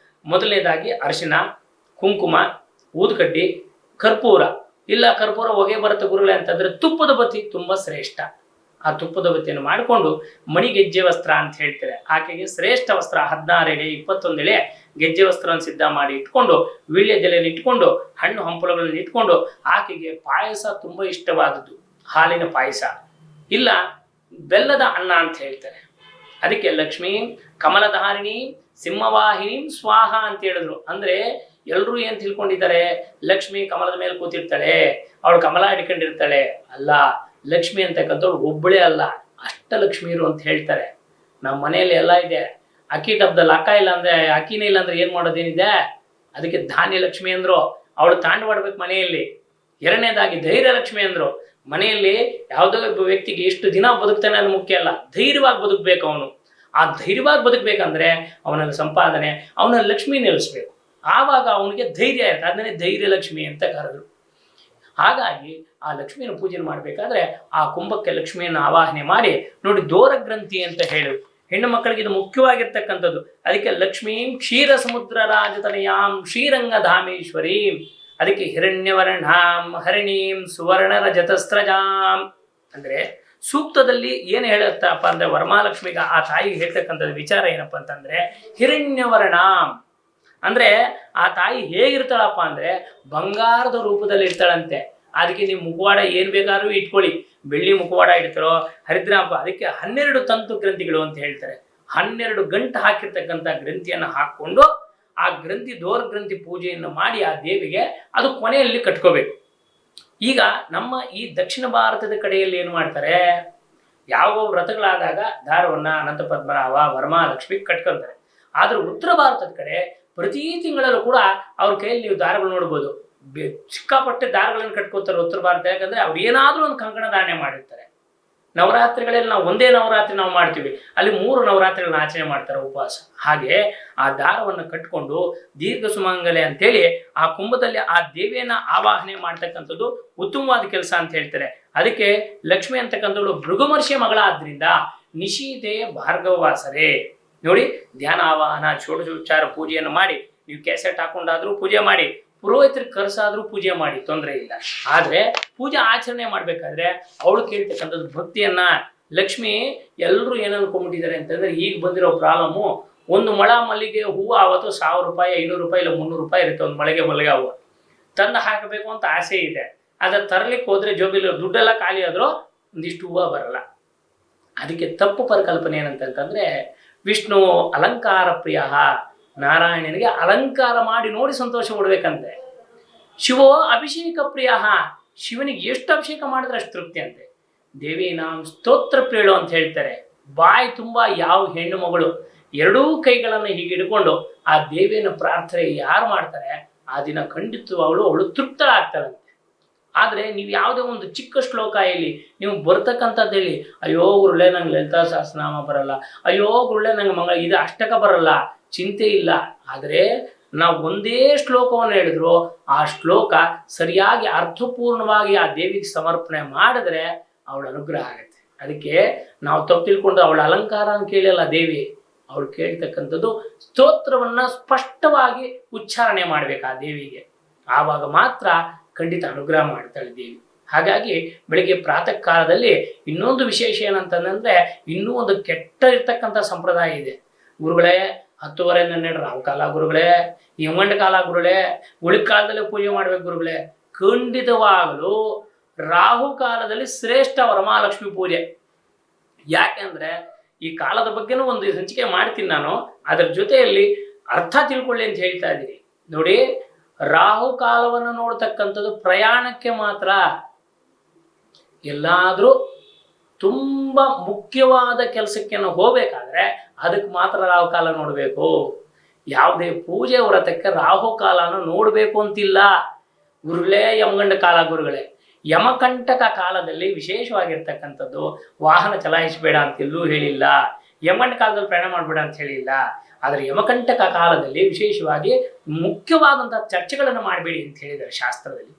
ಮೊದಲನೇದಾಗಿ ಅರಿಶಿನ, ಕುಂಕುಮ, ಊದುಕಡ್ಡಿ, ಕರ್ಪೂರ, ಇಲ್ಲ ಕರ್ಪೂರ ಹೊಗೆ ಬರುತ್ತೆ ಗುರುಗಳೇ ಅಂತಂದ್ರೆ ತುಪ್ಪದ ಬತ್ತಿ ತುಂಬಾ ಶ್ರೇಷ್ಠ. ಆ ತುಪ್ಪದ ಬತ್ತಿಯನ್ನು ಮಾಡಿಕೊಂಡು ಮಣಿಗೆಜ್ಜೆ ವಸ್ತ್ರ ಅಂತ ಹೇಳ್ತಾರೆ. ಆಕೆಗೆ ಶ್ರೇಷ್ಠ ವಸ್ತ್ರ 16 ಎಳೆ 21 ಎಳೆ ಗೆಜ್ಜೆ ವಸ್ತ್ರವನ್ನು ಸಿದ್ಧ ಮಾಡಿ ಇಟ್ಕೊಂಡು, ವೀಳ್ಯದೆಲೆಯನ್ನು ಇಟ್ಕೊಂಡು, ಹಣ್ಣು ಹಂಪಲುಗಳನ್ನು ಇಟ್ಕೊಂಡು, ಆಕೆಗೆ ಪಾಯಸ ತುಂಬಾ ಇಷ್ಟವಾದದ್ದು ಹಾಲಿನ ಪಾಯಸ, ಇಲ್ಲ ಬೆಲ್ಲದ ಅನ್ನ ಅಂತ ಹೇಳ್ತಾರೆ. ಅದಕ್ಕೆ ಲಕ್ಷ್ಮೀ ಕಮಲಧಾರಿಣಿ ಸಿಂಹವಾಹಿನಿ ಸ್ವಾಹ ಅಂತ ಹೇಳಿದ್ರು. ಅಂದ್ರೆ ಎಲ್ಲರೂ ಏನ್ ತಿಳ್ಕೊಂಡಿದ್ದಾರೆ, ಲಕ್ಷ್ಮಿ ಕಮಲದ ಮೇಲೆ ಕೂತಿರ್ತಾಳೆ, ಅವಳು ಕಮಲ ಹಿಡ್ಕೊಂಡಿರ್ತಾಳೆ. ಅಲ್ಲ, ಲಕ್ಷ್ಮಿ ಅಂತಕ್ಕಂಥವ್ಳು ಒಬ್ಬಳೇ ಅಲ್ಲ, ಅಷ್ಟಲಕ್ಷ್ಮೀರು ಅಂತ ಹೇಳ್ತಾರೆ. ನಮ್ಮ ಮನೆಯಲ್ಲಿ ಎಲ್ಲ ಇದೆ. ಅಕ್ಕಿ ಡಬ್ಬದಲ್ಲಿ ಅಕ್ಕ ಇಲ್ಲ ಅಂದ್ರೆ, ಅಕ್ಕಿನೇ ಇಲ್ಲ ಅಂದ್ರೆ ಏನ್ ಮಾಡೋದೇನಿದೆ, ಅದಕ್ಕೆ ಧಾನ್ಯ ಲಕ್ಷ್ಮಿ ಅಂದ್ರು. ಅವಳು ತಾಂಡವಾಡ್ಬೇಕು ಮನೆಯಲ್ಲಿ. ಎರಡನೇದಾಗಿ ಧೈರ್ಯ ಲಕ್ಷ್ಮಿ ಅಂದ್ರು. ಮನೆಯಲ್ಲಿ ಯಾವುದೋ ಒಬ್ಬ ವ್ಯಕ್ತಿಗೆ ಎಷ್ಟು ದಿನ ಬದುಕ್ತಾನೆ ಅದು ಮುಖ್ಯ ಅಲ್ಲ, ಧೈರ್ಯವಾಗಿ ಬದುಕಬೇಕು ಅವನು. ಆ ಧೈರ್ಯವಾಗಿ ಬದುಕಬೇಕಂದ್ರೆ ಅವನಲ್ಲಿ ಸಂಪಾದನೆ, ಅವನಲ್ಲಿ ಲಕ್ಷ್ಮಿ ನೆಲೆಸ್ಬೇಕು. ಆವಾಗ ಅವನಿಗೆ ಧೈರ್ಯ ಇರುತ್ತೆ. ಅದನ್ನೇ ಧೈರ್ಯ ಲಕ್ಷ್ಮಿ ಅಂತ ಕರೆದ್ರು. ಹಾಗಾಗಿ ಆ ಲಕ್ಷ್ಮಿಯನ್ನು ಪೂಜೆ ಮಾಡಬೇಕಾದ್ರೆ ಆ ಕುಂಭಕ್ಕೆ ಲಕ್ಷ್ಮಿಯನ್ನು ಆವಾಹನೆ ಮಾಡಿ ನೋಡಿ, ದೋರ ಗ್ರಂಥಿ ಅಂತ ಹೇಳಿ ಹೆಣ್ಣು ಮಕ್ಕಳಿಗೆ ಇದು ಮುಖ್ಯವಾಗಿರ್ತಕ್ಕಂಥದ್ದು. ಅದಕ್ಕೆ ಲಕ್ಷ್ಮೀಂ ಕ್ಷೀರ ಸಮುದ್ರ ರಾಜತನಯಾಂ ಶ್ರೀರಂಗಧಾಮೇಶ್ವರೀಂ, ಅದಕ್ಕೆ ಹಿರಣ್ಯವರ್ಣಾಂ ಹರಿಣೀಂ ಸುವರ್ಣ ರಜತಸ್ತ್ರಜಾಂ. ಅಂದ್ರೆ ಸೂಕ್ತದಲ್ಲಿ ಏನು ಹೇಳುತ್ತಪ್ಪ ಅಂದ್ರೆ ವರಮಹಾಲಕ್ಷ್ಮಿಗೆ ಆ ತಾಯಿಗೆ ಹೇಳ್ತಕ್ಕಂಥದ್ದು ವಿಚಾರ ಏನಪ್ಪಾ ಅಂತಂದ್ರೆ ಹಿರಣ್ಯವರ್ಣಾಂ ಅಂದ್ರೆ ಆ ತಾಯಿ ಹೇಗಿರ್ತಾಳಪ್ಪ ಅಂದ್ರೆ ಬಂಗಾರದ ರೂಪದಲ್ಲಿ ಇರ್ತಾಳಂತೆ. ಅದಕ್ಕೆ ನೀವು ಮುಖವಾಡ ಏನ್ ಬೇಕಾದ್ರೂ ಇಟ್ಕೊಳ್ಳಿ, ಬೆಳ್ಳಿ ಮುಖವಾಡ ಇಡ್ತಾರೋ ಹರಿದ್ರಾಂಪ, ಅದಕ್ಕೆ 12 ತಂತು ಗ್ರಂಥಿಗಳು ಅಂತ ಹೇಳ್ತಾರೆ. 12 ಗಂಟು ಹಾಕಿರ್ತಕ್ಕಂಥ ಗ್ರಂಥಿಯನ್ನು ಹಾಕೊಂಡು ಆ ಗ್ರಂಥಿ ದೋರ ಗ್ರಂಥಿ ಪೂಜೆಯನ್ನು ಮಾಡಿ ಆ ದೇವಿಗೆ ಅದು ಕೊನೆಯಲ್ಲಿ ಕಟ್ಕೋಬೇಕು. ಈಗ ನಮ್ಮ ಈ ದಕ್ಷಿಣ ಭಾರತದ ಕಡೆಯಲ್ಲಿ ಏನು ಮಾಡ್ತಾರೆ, ಯಾವ ವ್ರತಗಳಾದಾಗ ದಾರವನ್ನ ಅನಂತ ಪದ್ಮನಾಭ ವರಮಹಾಲಕ್ಷ್ಮಿ ಕಟ್ಕೊಂತಾರೆ. ಆದ್ರೆ ಉತ್ತರ ಭಾರತದ ಕಡೆ ಪ್ರತಿ ತಿಂಗಳಲ್ಲೂ ಕೂಡ ಅವ್ರ ಕೈಯಲ್ಲಿ ನೀವು ದಾರಗಳು ನೋಡ್ಬೋದು, ಸಿಕ್ಕಾಪಟ್ಟೆ ದಾರಗಳನ್ನು ಕಟ್ಕೋತಾರೆ ಉತ್ತರ ಭಾರತ. ಯಾಕಂದ್ರೆ ಅವ್ರು ಏನಾದ್ರೂ ಒಂದು ಕಂಕಣ ಧಾರಣೆ ಮಾಡಿರ್ತಾರೆ. ನವರಾತ್ರಿಗಳಲ್ಲಿ ನಾವು ಒಂದೇ ನವರಾತ್ರಿ ನಾವು ಮಾಡ್ತೀವಿ, ಅಲ್ಲಿ 3 ನವರಾತ್ರಿಗಳನ್ನ ಆಚರಣೆ ಮಾಡ್ತಾರೆ ಉಪವಾಸ. ಹಾಗೆ ಆ ದಾರವನ್ನು ಕಟ್ಕೊಂಡು ದೀರ್ಘ ಸುಮಂಗಲೆ ಅಂತೇಳಿ ಆ ಕುಂಭದಲ್ಲಿ ಆ ದೇವಿಯನ್ನ ಆವಾಹನೆ ಮಾಡ್ತಕ್ಕಂಥದ್ದು ಉತ್ತಮವಾದ ಕೆಲಸ ಅಂತ ಹೇಳ್ತಾರೆ. ಅದಕ್ಕೆ ಲಕ್ಷ್ಮಿ ಅಂತಕ್ಕಂಥವಳು ಭೃಗುಮರ್ಷಿಯ ಮಗಳಾದ್ರಿಂದ ನಿಶೀತೆ ಭಾರ್ಗವವಾಸರೇ. ನೋಡಿ, ಧ್ಯಾನ ಆವಾಹನ ಷೋಡಶೋಪಚಾರ ಪೂಜೆಯನ್ನು ಮಾಡಿ, ನೀವು ಕ್ಯಾಸೆಟ್ ಹಾಕೊಂಡಾದ್ರೂ ಪೂಜೆ ಮಾಡಿ, ಪುರೋಹಿತರಿಗೆ ಕರ್ಸಾದ್ರೂ ಪೂಜೆ ಮಾಡಿ, ತೊಂದರೆ ಇಲ್ಲ. ಆದ್ರೆ ಪೂಜೆ ಆಚರಣೆ ಮಾಡ್ಬೇಕಾದ್ರೆ ಅವಳು ಕೇಳ್ತಕ್ಕಂಥದ್ದು ಭಕ್ತಿಯನ್ನ. ಲಕ್ಷ್ಮಿ ಎಲ್ಲರೂ ಏನು ಅನ್ಕೊಂಡ್ಬಿಟ್ಟಿದ್ದಾರೆ ಅಂತಂದ್ರೆ, ಈಗ ಬಂದಿರೋ ಪ್ರಾಬ್ಲಮ್ಮು, ಒಂದು ಮೊಳ ಮಲ್ಲಿಗೆ ಹೂವು ಆವತ್ತು 1000 ರೂಪಾಯಿ 500 ರೂಪಾಯಿ ಇಲ್ಲ 300 ರೂಪಾಯಿ ಇರುತ್ತೆ ಒಂದು ಮಳೆಗೆ ಹೂವು. ತಂದು ಹಾಕಬೇಕು ಅಂತ ಆಸೆ ಇದೆ. ಅದ್ರ ತರಲಿಕ್ಕೆ ಹೋದ್ರೆ ಜೋಬಿಲಿ ದುಡ್ಡೆಲ್ಲ ಖಾಲಿ ಆದ್ರೂ ಒಂದಿಷ್ಟು ಹೂವು ಬರಲ್ಲ. ಅದಕ್ಕೆ ತಪ್ಪು ಪರಿಕಲ್ಪನೆ ಏನಂತಂದ್ರೆ, ವಿಷ್ಣು ಅಲಂಕಾರ ಪ್ರಿಯ, ನಾರಾಯಣನಿಗೆ ಅಲಂಕಾರ ಮಾಡಿ ನೋಡಿ ಸಂತೋಷ ಪಡ್ಬೇಕಂತೆ. ಶಿವೋ ಅಭಿಷೇಕ ಪ್ರಿಯ, ಶಿವನಿಗೆ ಎಷ್ಟು ಅಭಿಷೇಕ ಮಾಡಿದ್ರೆ ಅಷ್ಟು ತೃಪ್ತಿ ಅಂತೆ. ದೇವಿ ನಾವು ಸ್ತೋತ್ರ ಪ್ರಿಯಳು ಅಂತ ಹೇಳ್ತಾರೆ. ಬಾಯಿ ತುಂಬಾ ಯಾವ ಹೆಣ್ಣು ಮಗಳು 2 ಕೈಗಳನ್ನು ಹೀಗೆ ಹಿಡ್ಕೊಂಡು ಆ ದೇವಿಯನ್ನು ಪ್ರಾರ್ಥನೆ ಯಾರು ಮಾಡ್ತಾರೆ ಆ ದಿನ ಖಂಡಿತವಾಗ್ಲೂ ಅವಳು ತೃಪ್ತಳಾಗ್ತಾಳಂತೆ. ಆದ್ರೆ ನೀವು ಯಾವುದೇ ಒಂದು ಚಿಕ್ಕ ಶ್ಲೋಕ ಇಲ್ಲಿ ನೀವು ಬರ್ತಕ್ಕಂಥದ್ದು ಹೇಳಿ, ಅಯ್ಯೋ ಗುರುಳೆ ನಂಗೆ ಲಲಿತಾ ಸಹಸ್ರನಾಮ ಬರಲ್ಲ, ಅಯ್ಯೋ ಗುರುಳೆ ನಂಗೆ ಇದು ಅಷ್ಟಕ ಬರಲ್ಲ, ಚಿಂತೆ ಇಲ್ಲ. ಆದರೆ ನಾವು ಒಂದೇ ಶ್ಲೋಕವನ್ನು ಹೇಳಿದ್ರು ಆ ಶ್ಲೋಕ ಸರಿಯಾಗಿ ಅರ್ಥಪೂರ್ಣವಾಗಿ ಆ ದೇವಿಗೆ ಸಮರ್ಪಣೆ ಮಾಡಿದ್ರೆ ಅವಳ ಅನುಗ್ರಹ ಆಗುತ್ತೆ. ಅದಕ್ಕೆ ನಾವು ತಪ್ಪು ತಿಳ್ಕೊಂಡು ಅವಳ ಅಲಂಕಾರ ಅಂತ ಕೇಳಲ್ಲ ದೇವಿ, ಅವಳು ಕೇಳ್ತಕ್ಕಂಥದ್ದು ಸ್ತೋತ್ರವನ್ನ ಸ್ಪಷ್ಟವಾಗಿ ಉಚ್ಚಾರಣೆ ಮಾಡ್ಬೇಕು ಆ ದೇವಿಗೆ. ಆವಾಗ ಮಾತ್ರ ಖಂಡಿತ ಅನುಗ್ರಹ ಮಾಡ್ತಾಳೆ ದೇವಿ. ಹಾಗಾಗಿ ಬೆಳಿಗ್ಗೆ ಪ್ರಾತಃ ಕಾಲದಲ್ಲಿ ಇನ್ನೊಂದು ವಿಶೇಷ ಏನಂತಂದ್ರೆ, ಇನ್ನೂ ಒಂದು ಕೆಟ್ಟ ಇರ್ತಕ್ಕಂಥ ಸಂಪ್ರದಾಯ ಇದೆ ಗುರುಗಳೇ. 10:30 12 ರಾವು ಕಾಲ ಗುರುಗಳೇ, ಯಮಗಂಡ ಕಾಲ ಗುರುಗಳೇ, ಉಳಿದ ಕಾಲದಲ್ಲೇ ಪೂಜೆ ಮಾಡ್ಬೇಕು ಗುರುಗಳೇ. ಖಂಡಿತವಾಗಲೂ ರಾಹು ಕಾಲದಲ್ಲಿ ಶ್ರೇಷ್ಠ ವರಮಹಾಲಕ್ಷ್ಮಿ ಪೂಜೆ. ಯಾಕೆಂದ್ರೆ ಈ ಕಾಲದ ಬಗ್ಗೆನೂ ಒಂದು ಸಂಚಿಕೆ ಮಾಡ್ತೀನಿ ನಾನು, ಅದರ ಜೊತೆಯಲ್ಲಿ ಅರ್ಥ ತಿಳ್ಕೊಳ್ಳಿ ಅಂತ ಹೇಳ್ತಾ ಇದ್ದೀನಿ. ನೋಡಿ, ರಾಹು ಕಾಲವನ್ನು ನೋಡ್ತಕ್ಕಂಥದ್ದು ಪ್ರಯಾಣಕ್ಕೆ ಮಾತ್ರ. ಎಲ್ಲಾದ್ರೂ ತುಂಬಾ ಮುಖ್ಯವಾದ ಕೆಲಸಕ್ಕೆ ನಾವು ಹೋಗ್ಬೇಕಾದ್ರೆ ಅದಕ್ಕೆ ಮಾತ್ರ ರಾಹು ಕಾಲ ನೋಡ್ಬೇಕು. ಯಾವುದೇ ಪೂಜೆ ವ್ರತಕ್ಕೆ ರಾಹು ಕಾಲನ ನೋಡ್ಬೇಕು ಅಂತಿಲ್ಲ ಗುರುಗಳೇ. ಯಮಗಂಡ ಕಾಲ ಗುರುಗಳೇ, ಯಮಕಂಟಕ ಕಾಲದಲ್ಲಿ ವಿಶೇಷವಾಗಿರ್ತಕ್ಕಂಥದ್ದು ವಾಹನ ಚಲಾಯಿಸಬೇಡ ಅಂತ ಎಲ್ಲೂ ಹೇಳಿಲ್ಲ. ಯಮಗಂಡ ಕಾಲದಲ್ಲಿ ಪ್ರಯಾಣ ಮಾಡಬೇಡ ಅಂತ ಹೇಳಿಲ್ಲ. ಆದರೆ ಯಮಕಂಟಕ ಕಾಲದಲ್ಲಿ ವಿಶೇಷವಾಗಿ ಮುಖ್ಯವಾದಂತಹ ಚರ್ಚೆಗಳನ್ನು ಮಾಡಬೇಡಿ ಅಂತ ಹೇಳಿದ್ದಾರೆ ಶಾಸ್ತ್ರದಲ್ಲಿ.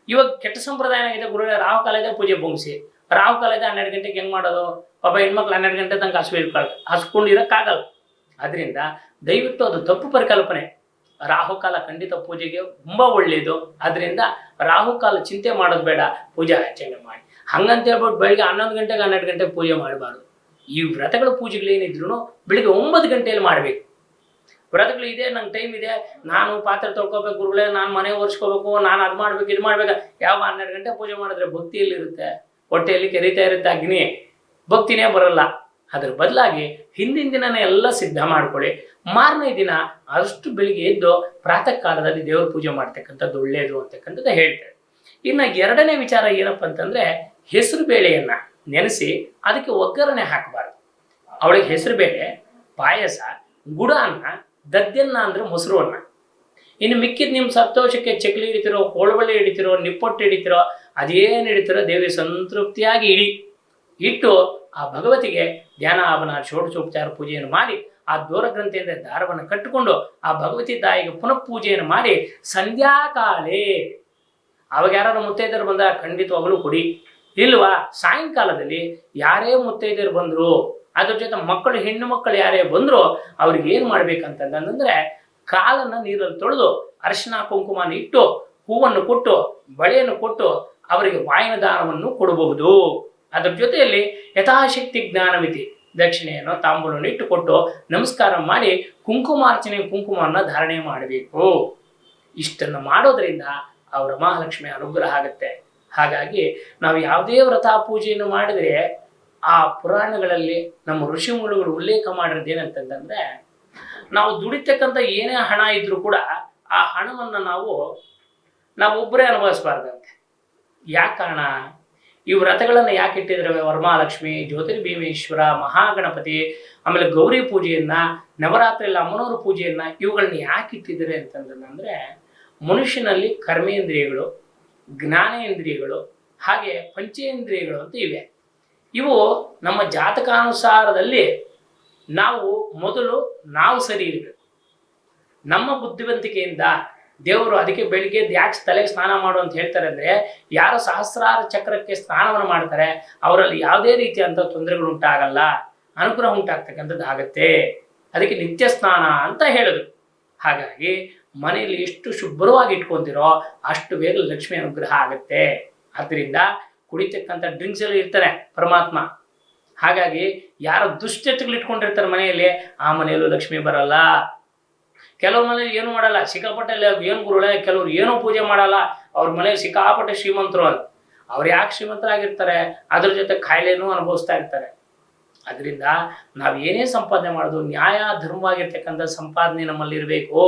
ಇವಾಗ ಕೆಟ್ಟ ಸಂಪ್ರದಾಯ ಏನಾಗಿದೆ ಗುರುಗಳೇ, ರಾಹು ಕಾಲ ಇದೆ ಪೂಜೆ ಮುಗಿಸಿ, ರಾಹು ಕಾಲ ಇದೆ 12 ಗಂಟೆಗೆ ಹೆಂಗ್ ಮಾಡೋದು? ಪಾಪ ಹೆಣ್ಮಕ್ಳು 12 ಗಂಟೆ ತನಕ ಹಸ್ಕೊಂಡಿರಕ್ಕಾಗಲ್ಲ. ಅದರಿಂದ ದಯವಿಟ್ಟು ಅದು ತಪ್ಪು ಪರಿಕಲ್ಪನೆ. ರಾಹುಕಾಲ ಖಂಡಿತ ಪೂಜೆಗೆ ತುಂಬಾ ಒಳ್ಳೆಯದು. ಅದರಿಂದ ರಾಹುಕಾಲ ಚಿಂತೆ ಮಾಡೋದು ಬೇಡ, ಪೂಜೆ ಆಚರಣೆ ಮಾಡಿ. ಹಂಗಂತ ಹೇಳ್ಬಿಟ್ಟು ಬೆಳಿಗ್ಗೆ 11 ಗಂಟೆಗೆ 12 ಗಂಟೆಗೆ ಪೂಜೆ ಮಾಡಬಾರ್ದು. ಈ ವ್ರತಗಳ ಪೂಜೆಗಳು ಏನಿದ್ರು ಬೆಳಿಗ್ಗೆ 9 ಗಂಟೆಯಲ್ಲಿ ಮಾಡಬೇಕು. ವ್ರತಗಳು ಇದೆ, ನಂಗೆ ಟೈಮ್ ಇದೆ, ನಾನು ಪಾತ್ರೆ ತೊಳ್ಕೊಬೇಕು ಗುರುಗಳೇ, ನಾನು ಮನೆ ಒರೆಸ್ಕೋಬೇಕು, ನಾನು ಅದು ಮಾಡ್ಬೇಕು ಇದು ಮಾಡ್ಬೇಕು, ಯಾವ 12 ಗಂಟೆ ಪೂಜೆ ಮಾಡಿದ್ರೆ ಭಕ್ತಿಯಲ್ಲಿರುತ್ತೆ, ಹೊಟ್ಟೆಯಲ್ಲಿ ಕೆರಿತಾ ಇರುತ್ತೆ ಅಗ್ನಿ, ಭಕ್ತಿನೇ ಬರಲ್ಲ. ಅದ್ರ ಬದಲಾಗಿ ಹಿಂದಿನ ದಿನನೇ ಎಲ್ಲ ಸಿದ್ಧ ಮಾಡ್ಕೊಳ್ಳಿ. ಮಾರನೇ ದಿನ ಅಷ್ಟು ಬೆಳಿಗ್ಗೆ ಎದ್ದು ಪ್ರಾತಃ ಕಾಲದಲ್ಲಿ ದೇವ್ರ ಪೂಜೆ ಮಾಡ್ತಕ್ಕಂಥದ್ದು ಒಳ್ಳೆಯದು ಅಂತಕ್ಕಂಥದ್ದು ಹೇಳ್ತಾರೆ. ಇನ್ನು ಎರಡನೇ ವಿಚಾರ ಏನಪ್ಪ ಅಂತಂದ್ರೆ, ಹೆಸರು ಬೇಳೆಯನ್ನ ನೆನೆಸಿ ಅದಕ್ಕೆ ಒಗ್ಗರಣೆ ಹಾಕಬಾರ್ದು. ಅವಳಿಗೆ ಹೆಸರು ಬೇಳೆ, ಪಾಯಸ, ಗುಡ ಅನ್ನ, ದದ್ದನ್ನ ಅಂದ್ರೆ ಮೊಸರು ಅನ್ನ. ಇನ್ನು ಮಿಕ್ಕಿದ ನಿಮ್ಮ ಸಂತೋಷಕ್ಕೆ ಚಕ್ಲಿ ಹಿಡಿತಿರೋ, ಕೋಳ್ಬಳ್ಳಿ ಹಿಡಿತಿರೋ, ನಿಪ್ಪೊಟ್ಟು ಹಿಡಿತಿರೋ, ಅದೇನು ಹಿಡಿತಿರೋ ದೇವಿ ಸಂತೃಪ್ತಿಯಾಗಿ ಇಟ್ಟು ಆ ಭಗವತಿಗೆ ಧ್ಯಾನ ಆಭರಣ ಷೋಡಶೋಪಚಾರ ಪೂಜೆಯನ್ನು ಮಾಡಿ ಆ ದೂರ ಗ್ರಂಥಿಯಿಂದ ದಾರವನ್ನು ಕಟ್ಟಿಕೊಂಡು ಆ ಭಗವತಿ ತಾಯಿಗೆ ಪುನಃ ಪೂಜೆಯನ್ನು ಮಾಡಿ ಸಂಧ್ಯಾಕಾಲೇ, ಅವಾಗ ಯಾರು ಮುತ್ತೈದರು ಬಂದಾಗ ಖಂಡಿತವಾಗಲೂ ಕೊಡಿ. ಇಲ್ವಾ ಸಾಯಂಕಾಲದಲ್ಲಿ ಯಾರೇ ಮುತ್ತೈದರು ಬಂದ್ರು, ಅದ್ರ ಜೊತೆ ಮಕ್ಕಳು, ಹೆಣ್ಣು ಮಕ್ಕಳು ಯಾರೇ ಬಂದ್ರು, ಅವ್ರಿಗೆ ಏನ್ ಮಾಡ್ಬೇಕಂತಂದ್ರೆ ಕಾಲನ್ನ ನೀರಲ್ಲಿ ತೊಳೆದು ಅರಿಶಿನ ಕುಂಕುಮನ ಇಟ್ಟು ಹೂವನ್ನು ಕೊಟ್ಟು ಬಳೆಯನ್ನು ಕೊಟ್ಟು ಅವರಿಗೆ ವಾಯನ ದಾನವನ್ನು ಕೊಡಬಹುದು. ಅದರ ಜೊತೆಯಲ್ಲಿ ಯಥಾಶಕ್ತಿ ಜ್ಞಾನವಿತಿ ದಕ್ಷಿಣೆಯನ್ನು ತಾಂಬೂಲನ್ನು ಇಟ್ಟುಕೊಟ್ಟು ನಮಸ್ಕಾರ ಮಾಡಿ ಕುಂಕುಮಾರ್ಚನೆ ಕುಂಕುಮವನ್ನು ಧಾರಣೆ ಮಾಡಬೇಕು. ಇಷ್ಟನ್ನು ಮಾಡೋದ್ರಿಂದ ಅವರ ಮಹಾಲಕ್ಷ್ಮಿ ಅನುಗ್ರಹ ಆಗುತ್ತೆ. ಹಾಗಾಗಿ ನಾವು ಯಾವುದೇ ವ್ರತ ಪೂಜೆಯನ್ನು ಮಾಡಿದ್ರೆ ಆ ಪುರಾಣಗಳಲ್ಲಿ ನಮ್ಮ ಋಷಿಮುನಿಗಳು ಉಲ್ಲೇಖ ಮಾಡಿರೋದು ಏನಂತಂದ್ರೆ, ನಾವು ದುಡಿತಕ್ಕಂಥ ಏನೇ ಹಣ ಇದ್ರೂ ಕೂಡ ಆ ಹಣವನ್ನು ನಾವು ಒಬ್ಬರೇ ಅನುಭವಿಸಬಾರ್ದಂತೆ. ಯಾಕೆ ಕಾರಣ? ಈ ವ್ರತಗಳನ್ನು ಯಾಕೆ ಇಟ್ಟಿದ್ರೆ? ವರಮಹಾಲಕ್ಷ್ಮಿ, ಜ್ಯೋತಿರ್ಭೀಮೇಶ್ವರ, ಮಹಾಗಣಪತಿ, ಆಮೇಲೆ ಗೌರಿ ಪೂಜೆಯನ್ನ, ನವರಾತ್ರಿಯಲ್ಲಿ ಅಮ್ಮನವರ ಪೂಜೆಯನ್ನ, ಇವುಗಳನ್ನ ಯಾಕೆ ಇಟ್ಟಿದ್ದಾರೆ ಅಂತಂದ್ರೆ, ಮನುಷ್ಯನಲ್ಲಿ ಕರ್ಮೇಂದ್ರಿಯಗಳು, ಜ್ಞಾನೇಂದ್ರಿಯಗಳು, ಹಾಗೆ ಪಂಚೇಂದ್ರಿಯಗಳು ಅಂತ ಇವೆ. ಇವು ನಮ್ಮ ಜಾತಕಾನುಸಾರದಲ್ಲಿ ಮೊದಲು ನಾವು ಸರಿ ಇರಬೇಕು. ನಮ್ಮ ಬುದ್ಧಿವಂತಿಕೆಯಿಂದ ದೇವರು ಅದಕ್ಕೆ ಬೆಳಿಗ್ಗೆ ಯಾಕೆ ತಲೆಗೆ ಸ್ನಾನ ಮಾಡು ಅಂತ ಹೇಳ್ತಾರೆ ಅಂದ್ರೆ, ಯಾರು ಸಹಸ್ರಾರ ಚಕ್ರಕ್ಕೆ ಸ್ನಾನವನ್ನು ಮಾಡ್ತಾರೆ ಅವರಲ್ಲಿ ಯಾವುದೇ ರೀತಿಯಂತ ತೊಂದರೆಗಳು ಉಂಟಾಗಲ್ಲ, ಅನುಗ್ರಹ ಉಂಟಾಗ್ತಕ್ಕಂಥದ್ದು ಆಗತ್ತೆ. ಅದಕ್ಕೆ ನಿತ್ಯ ಸ್ನಾನ ಅಂತ ಹೇಳಿದ್ರು. ಹಾಗಾಗಿ ಮನೆಯಲ್ಲಿ ಎಷ್ಟು ಶುಭ್ರವಾಗಿ ಇಟ್ಕೊಂತಿರೋ ಅಷ್ಟು ಬೇಗ ಲಕ್ಷ್ಮಿ ಅನುಗ್ರಹ ಆಗತ್ತೆ. ಅದರಿಂದ ಕುಡಿತಕ್ಕಂಥ ಡ್ರಿಂಕ್ಸ್ ಎಲ್ಲ ಇರ್ತಾರೆ ಪರಮಾತ್ಮ. ಹಾಗಾಗಿ ಯಾರು ದುಶ್ಚಟಗಳು ಇಟ್ಕೊಂಡಿರ್ತಾರೆ ಮನೆಯಲ್ಲಿ, ಆ ಮನೆಯಲ್ಲೂ ಲಕ್ಷ್ಮಿ ಬರಲ್ಲ. ಕೆಲವ್ರ ಮನೇಲಿ ಏನು ಮಾಡಲ್ಲ, ಸಿಕ್ಕಾಪಟ್ಟೆ ಏನು ಗುರುಗಳೇ, ಕೆಲವ್ರು ಏನೂ ಪೂಜೆ ಮಾಡಲ್ಲ, ಅವ್ರ ಮನೇಲಿ ಸಿಕ್ಕಾಪಟ್ಟೆ ಶ್ರೀಮಂತರು ಅಂತ. ಅವ್ರು ಯಾಕೆ ಶ್ರೀಮಂತರಾಗಿರ್ತಾರೆ? ಅದ್ರ ಜೊತೆ ಕಾಯಿಲೆನೂ ಅನುಭವಿಸ್ತಾ ಇರ್ತಾರೆ. ಅದರಿಂದ ನಾವು ಏನೇ ಸಂಪಾದನೆ ಮಾಡೋದು ನ್ಯಾಯ ಧರ್ಮವಾಗಿರ್ತಕ್ಕಂಥ ಸಂಪಾದನೆ ನಮ್ಮಲ್ಲಿರಬೇಕು.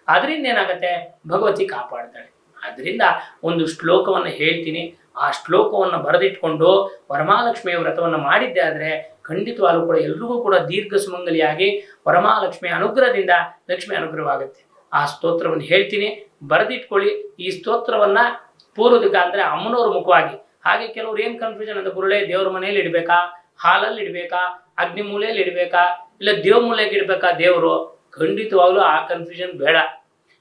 ಅದರಿಂದ ಏನಾಗುತ್ತೆ, ಭಗವತಿ ಕಾಪಾಡ್ತಾಳೆ. ಅದರಿಂದ ಒಂದು ಶ್ಲೋಕವನ್ನು ಹೇಳ್ತೀನಿ, ಆ ಶ್ಲೋಕವನ್ನು ಬರೆದಿಟ್ಕೊಂಡು ವರಮಹಾಲಕ್ಷ್ಮಿಯ ವ್ರತವನ್ನು ಮಾಡಿದ್ದೆ ಆದರೆ ಖಂಡಿತವಾಗ್ಲೂ ಕೂಡ ಎಲ್ರಿಗೂ ಕೂಡ ದೀರ್ಘ ಸುಮಂಗಲಿಯಾಗಿ ವರಮಹಾಲಕ್ಷ್ಮಿಯ ಅನುಗ್ರಹದಿಂದ ಲಕ್ಷ್ಮಿ ಅನುಗ್ರಹವಾಗುತ್ತೆ. ಆ ಸ್ತೋತ್ರವನ್ನು ಹೇಳ್ತೀನಿ, ಬರೆದಿಟ್ಕೊಳ್ಳಿ. ಈ ಸ್ತೋತ್ರವನ್ನ ಪೂರ್ವದಿಕ್ಕ ಅಂದ್ರೆ ಅಮ್ಮನವ್ರ ಮುಖವಾಗಿ. ಹಾಗೆ ಕೆಲವ್ರು ಏನ್ ಕನ್ಫ್ಯೂಷನ್ ಅಂತ, ಗುರುಳೇ ದೇವ್ರ ಮನೆಯಲ್ಲಿ ಇಡ್ಬೇಕಾ, ಹಾಲಲ್ಲಿ ಇಡ್ಬೇಕಾ, ಅಗ್ನಿ ಮೂಲೆಯಲ್ಲಿ ಇಡ್ಬೇಕಾ, ಇಲ್ಲ ದೇವ್ರ ಮೂಲೆಗೆ ಇಡ್ಬೇಕಾ ದೇವರು? ಖಂಡಿತವಾಗ್ಲೂ ಆ ಕನ್ಫ್ಯೂಷನ್ ಬೇಡ.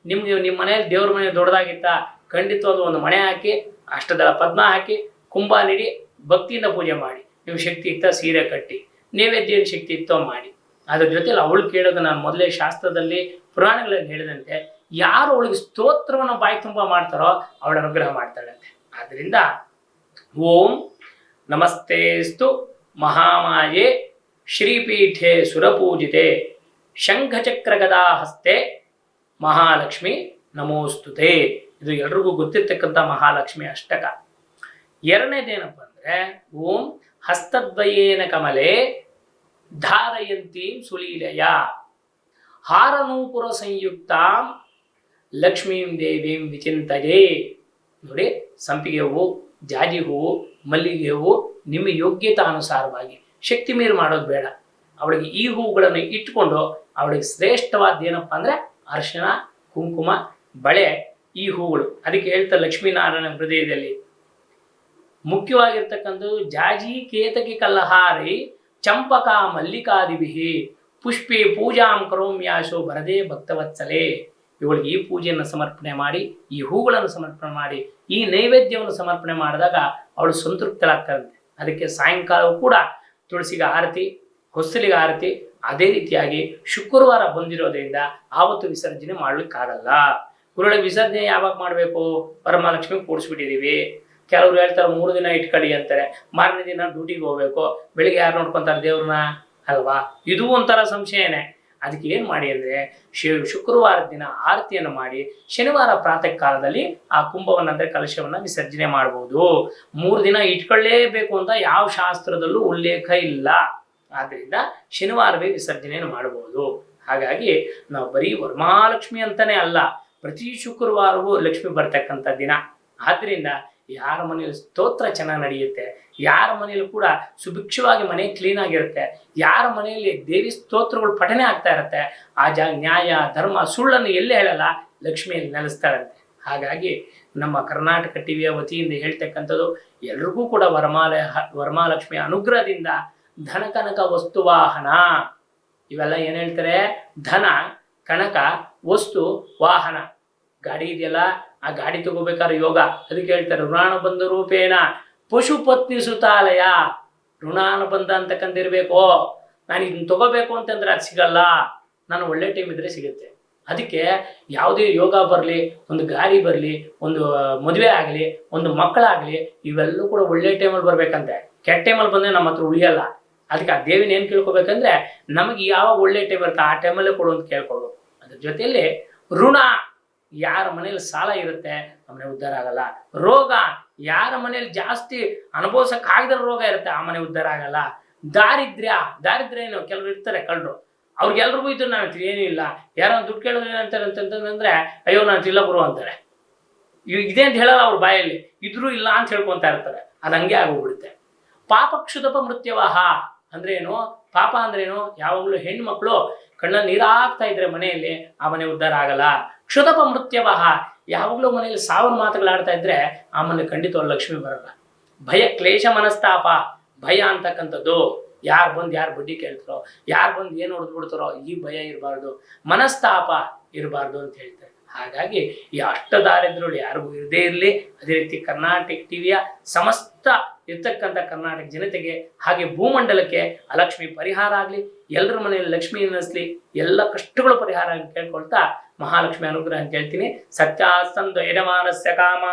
ನಿಮ್ಗೆ ನಿಮ್ಮ ಮನೆಯಲ್ಲಿ ದೇವ್ರ ಮನೆ ದೊಡ್ಡದಾಗಿತ್ತ, ಖಂಡಿತವಾಗ್ಲೂ ಒಂದು ಮಣೆ ಹಾಕಿ, ಅಷ್ಟದಳ ಪದ್ಮ ಹಾಕಿ, ಕುಂಭ ನೀಡಿ ಭಕ್ತಿಯಿಂದ ಪೂಜೆ ಮಾಡಿ. ನೀವು ಶಕ್ತಿ ಇತ್ತ ಸೀರೆ ಕಟ್ಟಿ, ನೈವೇದ್ಯ ಶಕ್ತಿ ಇತ್ತೋ ಮಾಡಿ. ಅದ್ರ ಜೊತೆಲಿ ಅವಳು ಕೇಳೋದು, ನಾನು ಮೊದಲೇ ಶಾಸ್ತ್ರದಲ್ಲಿ ಪುರಾಣಗಳಲ್ಲಿ ಹೇಳಿದಂತೆ, ಯಾರು ಅವಳಿಗೆ ಸ್ತೋತ್ರವನ್ನು ಬಾಯಿ ತುಂಬ ಮಾಡ್ತಾರೋ ಅವಳ ಅನುಗ್ರಹ ಮಾಡ್ತಾಳಂತೆ. ಆದ್ರಿಂದ ಓಂ ನಮಸ್ತೇಸ್ತು ಮಹಾಮಾಯೆ ಶ್ರೀಪೀಠೆ ಸುರಪೂಜಿತೆ ಶಂಖಚಕ್ರ ಗದಾ ಹಸ್ತೆ ಮಹಾಲಕ್ಷ್ಮಿ ನಮೋಸ್ತುತೆ. ಇದು ಎಲ್ರಿಗೂ ಗೊತ್ತಿರ್ತಕ್ಕಂಥ ಮಹಾಲಕ್ಷ್ಮಿ ಅಷ್ಟಕ. ಎರಡನೇದೇನಪ್ಪ ಅಂದ್ರೆ ಓಂ ಹಸ್ತದ್ವಯೇನ ಕಮಲೆ ಧಾರಯಂತೀಂ ಸುಲೀಲಯ ಹಾರನೂಪುರ ಸಂಯುಕ್ತಾಂ ಲಕ್ಷ್ಮೀಂ ದೇವೀಂ ವಿಚಿಂತಯೇ. ನೋಡಿ, ಸಂಪಿಗೆ ಹೂವು, ಜಾಜಿ ಹೂವು, ಮಲ್ಲಿಗೆ ಹೂವು ನಿಮ್ಮ ಯೋಗ್ಯತಾನುಸಾರವಾಗಿ, ಶಕ್ತಿ ಮೀರಿ ಮಾಡೋದು ಬೇಡ. ಅವಳಿಗೆ ಈ ಹೂವುಗಳನ್ನು ಇಟ್ಟುಕೊಂಡು ಅವಳಿಗೆ ಶ್ರೇಷ್ಠವಾದ ಏನಪ್ಪ ಅಂದರೆ ಅರಿಶಿಣ, ಕುಂಕುಮ, ಬಳೆ, ಈ ಹೂಗಳು. ಅದಕ್ಕೆ ಹೇಳ್ತಾರೆ ಲಕ್ಷ್ಮೀನಾರಾಯಣ ಹೃದಯದಲ್ಲಿ ಮುಖ್ಯವಾಗಿರ್ತಕ್ಕಂಥದ್ದು ಜಾಜಿ ಕೇತಕಿ ಕಲ್ಲಹಾರಿ ಚಂಪಕ ಮಲ್ಲಿಕಾದಿಭಿ ಪುಷ್ಪೇ ಪೂಜಾಂ ಕರೋಮ್ಯಾಶೋ ಬರದೇ ಭಕ್ತವತ್ಸಲೆ. ಇವಳಿಗೆ ಈ ಪೂಜೆಯನ್ನು ಸಮರ್ಪಣೆ ಮಾಡಿ, ಈ ಹೂಗಳನ್ನು ಸಮರ್ಪಣೆ ಮಾಡಿ, ಈ ನೈವೇದ್ಯವನ್ನು ಸಮರ್ಪಣೆ ಮಾಡಿದಾಗ ಅವಳು ಸಂತೃಪ್ತಳಾಗ್ತಾರಂತೆ. ಅದಕ್ಕೆ ಸಾಯಂಕಾಲವೂ ಕೂಡ ತುಳಸಿಗೆ ಆರತಿ, ಹೊಸಲಿಗೆ ಆರತಿ. ಅದೇ ರೀತಿಯಾಗಿ ಶುಕ್ರವಾರ ಬಂದಿರೋದ್ರಿಂದ ಆವತ್ತು ವಿಸರ್ಜನೆ ಮಾಡ್ಲಿಕ್ಕಾಗಲ್ಲ. ಗುರುಗಳ ವಿಸರ್ಜನೆ ಯಾವಾಗ ಮಾಡಬೇಕು? ವರಮಹಾಲಕ್ಷ್ಮಿ ಕೂಡಿಸ್ಬಿಟ್ಟಿದ್ದೀವಿ. ಕೆಲವರು ಹೇಳ್ತಾರೆ 3 ದಿನ ಇಟ್ಕೊಳ್ಳಿ ಅಂತಾರೆ, ಮಾರನೇ ದಿನ ಡ್ಯೂಟಿಗೆ ಹೋಗ್ಬೇಕು, ಬೆಳಿಗ್ಗೆ ಯಾರು ನೋಡ್ಕೊಂತಾರೆ ದೇವ್ರನ್ನ ಅಲ್ವಾ? ಇದು ಒಂಥರ ಸಂಶಯನೇ. ಅದಕ್ಕೆ ಏನು ಮಾಡಿ ಅಂದರೆ ಶುಕ್ರವಾರದ ದಿನ ಆರತಿಯನ್ನು ಮಾಡಿ ಶನಿವಾರ ಪ್ರಾತಃ ಕಾಲದಲ್ಲಿ ಆ ಕುಂಭವನ್ನು ಅಂದರೆ ಕಲಶವನ್ನು ವಿಸರ್ಜನೆ ಮಾಡ್ಬೋದು. 3 ದಿನ ಇಟ್ಕೊಳ್ಳೇಬೇಕು ಅಂತ ಯಾವ ಶಾಸ್ತ್ರದಲ್ಲೂ ಉಲ್ಲೇಖ ಇಲ್ಲ. ಆದ್ದರಿಂದ ಶನಿವಾರವೇ ವಿಸರ್ಜನೆಯನ್ನು ಮಾಡಬಹುದು. ಹಾಗಾಗಿ ನಾವು ಬರೀ ವರಮಹಾಲಕ್ಷ್ಮಿ ಅಂತಾನೆ ಅಲ್ಲ, ಪ್ರತಿ ಶುಕ್ರವಾರವೂ ಲಕ್ಷ್ಮಿ ಬರ್ತಕ್ಕಂಥ ದಿನ. ಆದ್ದರಿಂದ ಯಾರ ಮನೆಯಲ್ಲಿ ಸ್ತೋತ್ರ ಚೆನ್ನಾಗಿ ನಡೆಯುತ್ತೆ, ಯಾರ ಮನೆಯಲ್ಲೂ ಕೂಡ ಸುಭಿಕ್ಷವಾಗಿ ಮನೆ ಕ್ಲೀನ್ ಆಗಿರುತ್ತೆ, ಯಾರ ಮನೆಯಲ್ಲಿ ದೇವಿ ಸ್ತೋತ್ರಗಳು ಪಠನೆ ಆಗ್ತಾ ಇರುತ್ತೆ, ಆ ನ್ಯಾಯ ಧರ್ಮ ಸುಳ್ಳನ್ನು ಎಲ್ಲೇ ಹೇಳಲ್ಲ, ಲಕ್ಷ್ಮಿಯಲ್ಲಿ ನೆಲೆಸ್ತಾಳಂತೆ. ಹಾಗಾಗಿ ನಮ್ಮ ಕರ್ನಾಟಕ ಟಿವಿಯ ವತಿಯಿಂದ ಹೇಳ್ತಕ್ಕಂಥದ್ದು ಎಲ್ರಿಗೂ ಕೂಡ ವರಮಹಾಲಕ್ಷ್ಮಿಯ ಅನುಗ್ರಹದಿಂದ ಧನ ಕನಕ ವಸ್ತು ವಾಹನ, ಇವೆಲ್ಲ ಏನು ಹೇಳ್ತಾರೆ? ಧನ, ಕನಕ, ವಸ್ತು, ವಾಹನ. ಗಾಡಿ ಇದೆಯಲ್ಲ, ಆ ಗಾಡಿ ತಗೋಬೇಕಾದ್ರೆ ಯೋಗ. ಅದಕ್ಕೆ ಹೇಳ್ತಾರೆ ಋಣಾನುಬಂಧ ರೂಪೇಣ ಪಶುಪತ್ನಿ ಸುತಾಲಯ. ಋಣಾನುಬಂಧ ಅಂತಕ್ಕಂತಿರ್ಬೇಕು. ನಾನು ಇದನ್ನ ತಗೋಬೇಕು ಅಂತಂದ್ರೆ ಅದು ಸಿಗಲ್ಲ, ನಾನು ಒಳ್ಳೆ ಟೈಮ್ ಇದ್ರೆ ಸಿಗುತ್ತೆ. ಅದಕ್ಕೆ ಯಾವುದೇ ಯೋಗ ಬರಲಿ, ಒಂದು ಗಾಡಿ ಬರಲಿ, ಒಂದು ಮದುವೆ ಆಗಲಿ, ಒಂದು ಮಕ್ಕಳಾಗಲಿ, ಇವೆಲ್ಲೂ ಕೂಡ ಒಳ್ಳೆ ಟೈಮಲ್ಲಿ ಬರ್ಬೇಕಂತೆ. ಕೆಟ್ಟ ಟೈಮಲ್ಲಿ ಬಂದರೆ ನಮ್ಮ ಹತ್ರ ಉಳಿಯಲ್ಲ. ಅದಕ್ಕೆ ಆ ದೇವಿನ ಏನು ಕೇಳ್ಕೊಬೇಕಂದ್ರೆ ನಮಗೆ ಯಾವಾಗ ಒಳ್ಳೆ ಟೈಮ್ ಬರುತ್ತೆ ಆ ಟೈಮಲ್ಲೇ ಕೊಡು ಅಂತ ಕೇಳ್ಕೊಡು. ಅದ್ರ ಜೊತೆಯಲ್ಲಿ ಋಣ, ಯಾರ ಮನೇಲಿ ಸಾಲ ಇರುತ್ತೆ ಆ ಮನೆ ಉದ್ಧಾರ ಆಗಲ್ಲ. ರೋಗ, ಯಾರ ಮನೇಲಿ ಜಾಸ್ತಿ ಅನುಭವಿಸಕ್ಕಾಗದ ರೋಗ ಇರುತ್ತೆ ಆ ಮನೆ ಉದ್ಧಾರ ಆಗಲ್ಲ. ದಾರಿದ್ರ್ಯ ಏನು, ಕೆಲವರು ಇರ್ತಾರೆ ಕಳ್ಳರು, ಅವ್ರಿಗೆಲ್ರಿಗೂ ಇದ್ರು ನಾನು ಏನೂ ಇಲ್ಲ, ಯಾರೋ ದುಡ್ಡು ಕೇಳಿದ್ರೆ ಏನಂತಾರೆ ಅಂತಂದ್ರೆ ಅಯ್ಯೋ ನಾನು ಇಲ್ಲ ಗುರು ಅಂತಾರೆ. ಇದೇ ಅಂತ ಹೇಳಲ್ಲ ಅವ್ರ ಬಾಯಲ್ಲಿ, ಇದ್ರೂ ಇಲ್ಲ ಅಂತ ಹೇಳ್ಕೊತಾ ಇರ್ತಾರೆ. ಅದು ಹಂಗೆ ಆಗೋಗ್ಬಿಡುತ್ತೆ. ಪಾಪ ಕ್ಷುದಪ ಮೃತ್ಯವಾಹ ಅಂದ್ರೆ ಏನು? ಪಾಪ ಅಂದ್ರೇನು? ಯಾವಾಗಲೂ ಹೆಣ್ಮಕ್ಳು ಕಣ್ಣಲ್ಲಿ ನೀರಾಗ್ತಾ ಇದ್ರೆ ಮನೆಯಲ್ಲಿ ಆ ಮನೆ ಉದ್ಧಾರ ಆಗಲ್ಲ. ಕ್ಷುದಪ ಮೃತ್ಯವಾಹ, ಯಾವಾಗಲೂ ಮನೆಯಲ್ಲಿ ಸಾವಿರ ಮಾತುಗಳಾಡ್ತಾ ಇದ್ರೆ ಆ ಮನೆ ಖಂಡಿತವಾಗಿ ಲಕ್ಷ್ಮಿ ಬರಲ್ಲ. ಭಯ ಕ್ಲೇಶ ಮನಸ್ತಾಪ, ಭಯ ಅಂತಕ್ಕಂಥದ್ದು ಯಾರು ಬಂದು ಯಾರು ಬಡ್ಡಿ ಕೇಳ್ತಾರೋ, ಯಾರು ಬಂದು ಏನು ಹೊಡೆದು ಬಿಡ್ತಾರೋ ಈ ಭಯ ಇರಬಾರ್ದು, ಮನಸ್ತಾಪ ಇರಬಾರ್ದು ಅಂತ ಹೇಳ್ತಾರೆ. ಹಾಗಾಗಿ ಈ ಅಷ್ಟದಾರಿದ್ರ್ಯಗಳು ಯಾರಿಗೂ ಇರದೇ ಇರಲಿ. ಅದೇ ರೀತಿ ಕರ್ನಾಟಕ ಟಿವಿಯ ಸಮಸ್ತ ಇರ್ತಕ್ಕಂಥ ಕರ್ನಾಟಕ ಜನತೆಗೆ ಹಾಗೆ ಭೂಮಂಡಲಕ್ಕೆ ಅಲಕ್ಷ್ಮಿ ಪರಿಹಾರ ಆಗಲಿ, ಎಲ್ಲರ ಮನೆಯಲ್ಲಿ ಲಕ್ಷ್ಮಿ ನೆನೆಸಲಿ, ಎಲ್ಲ ಕಷ್ಟಗಳು ಪರಿಹಾರ ಆಗಿ ಕೇಳ್ಕೊಳ್ತಾ ಮಹಾಲಕ್ಷ್ಮಿ ಅನುಗ್ರಹ ಅಂತ ಹೇಳ್ತೀನಿ. ಸತ್ಯಾಸ್ತಂದು ಯಜಮಾನಸ್ಯ ಕಾಮ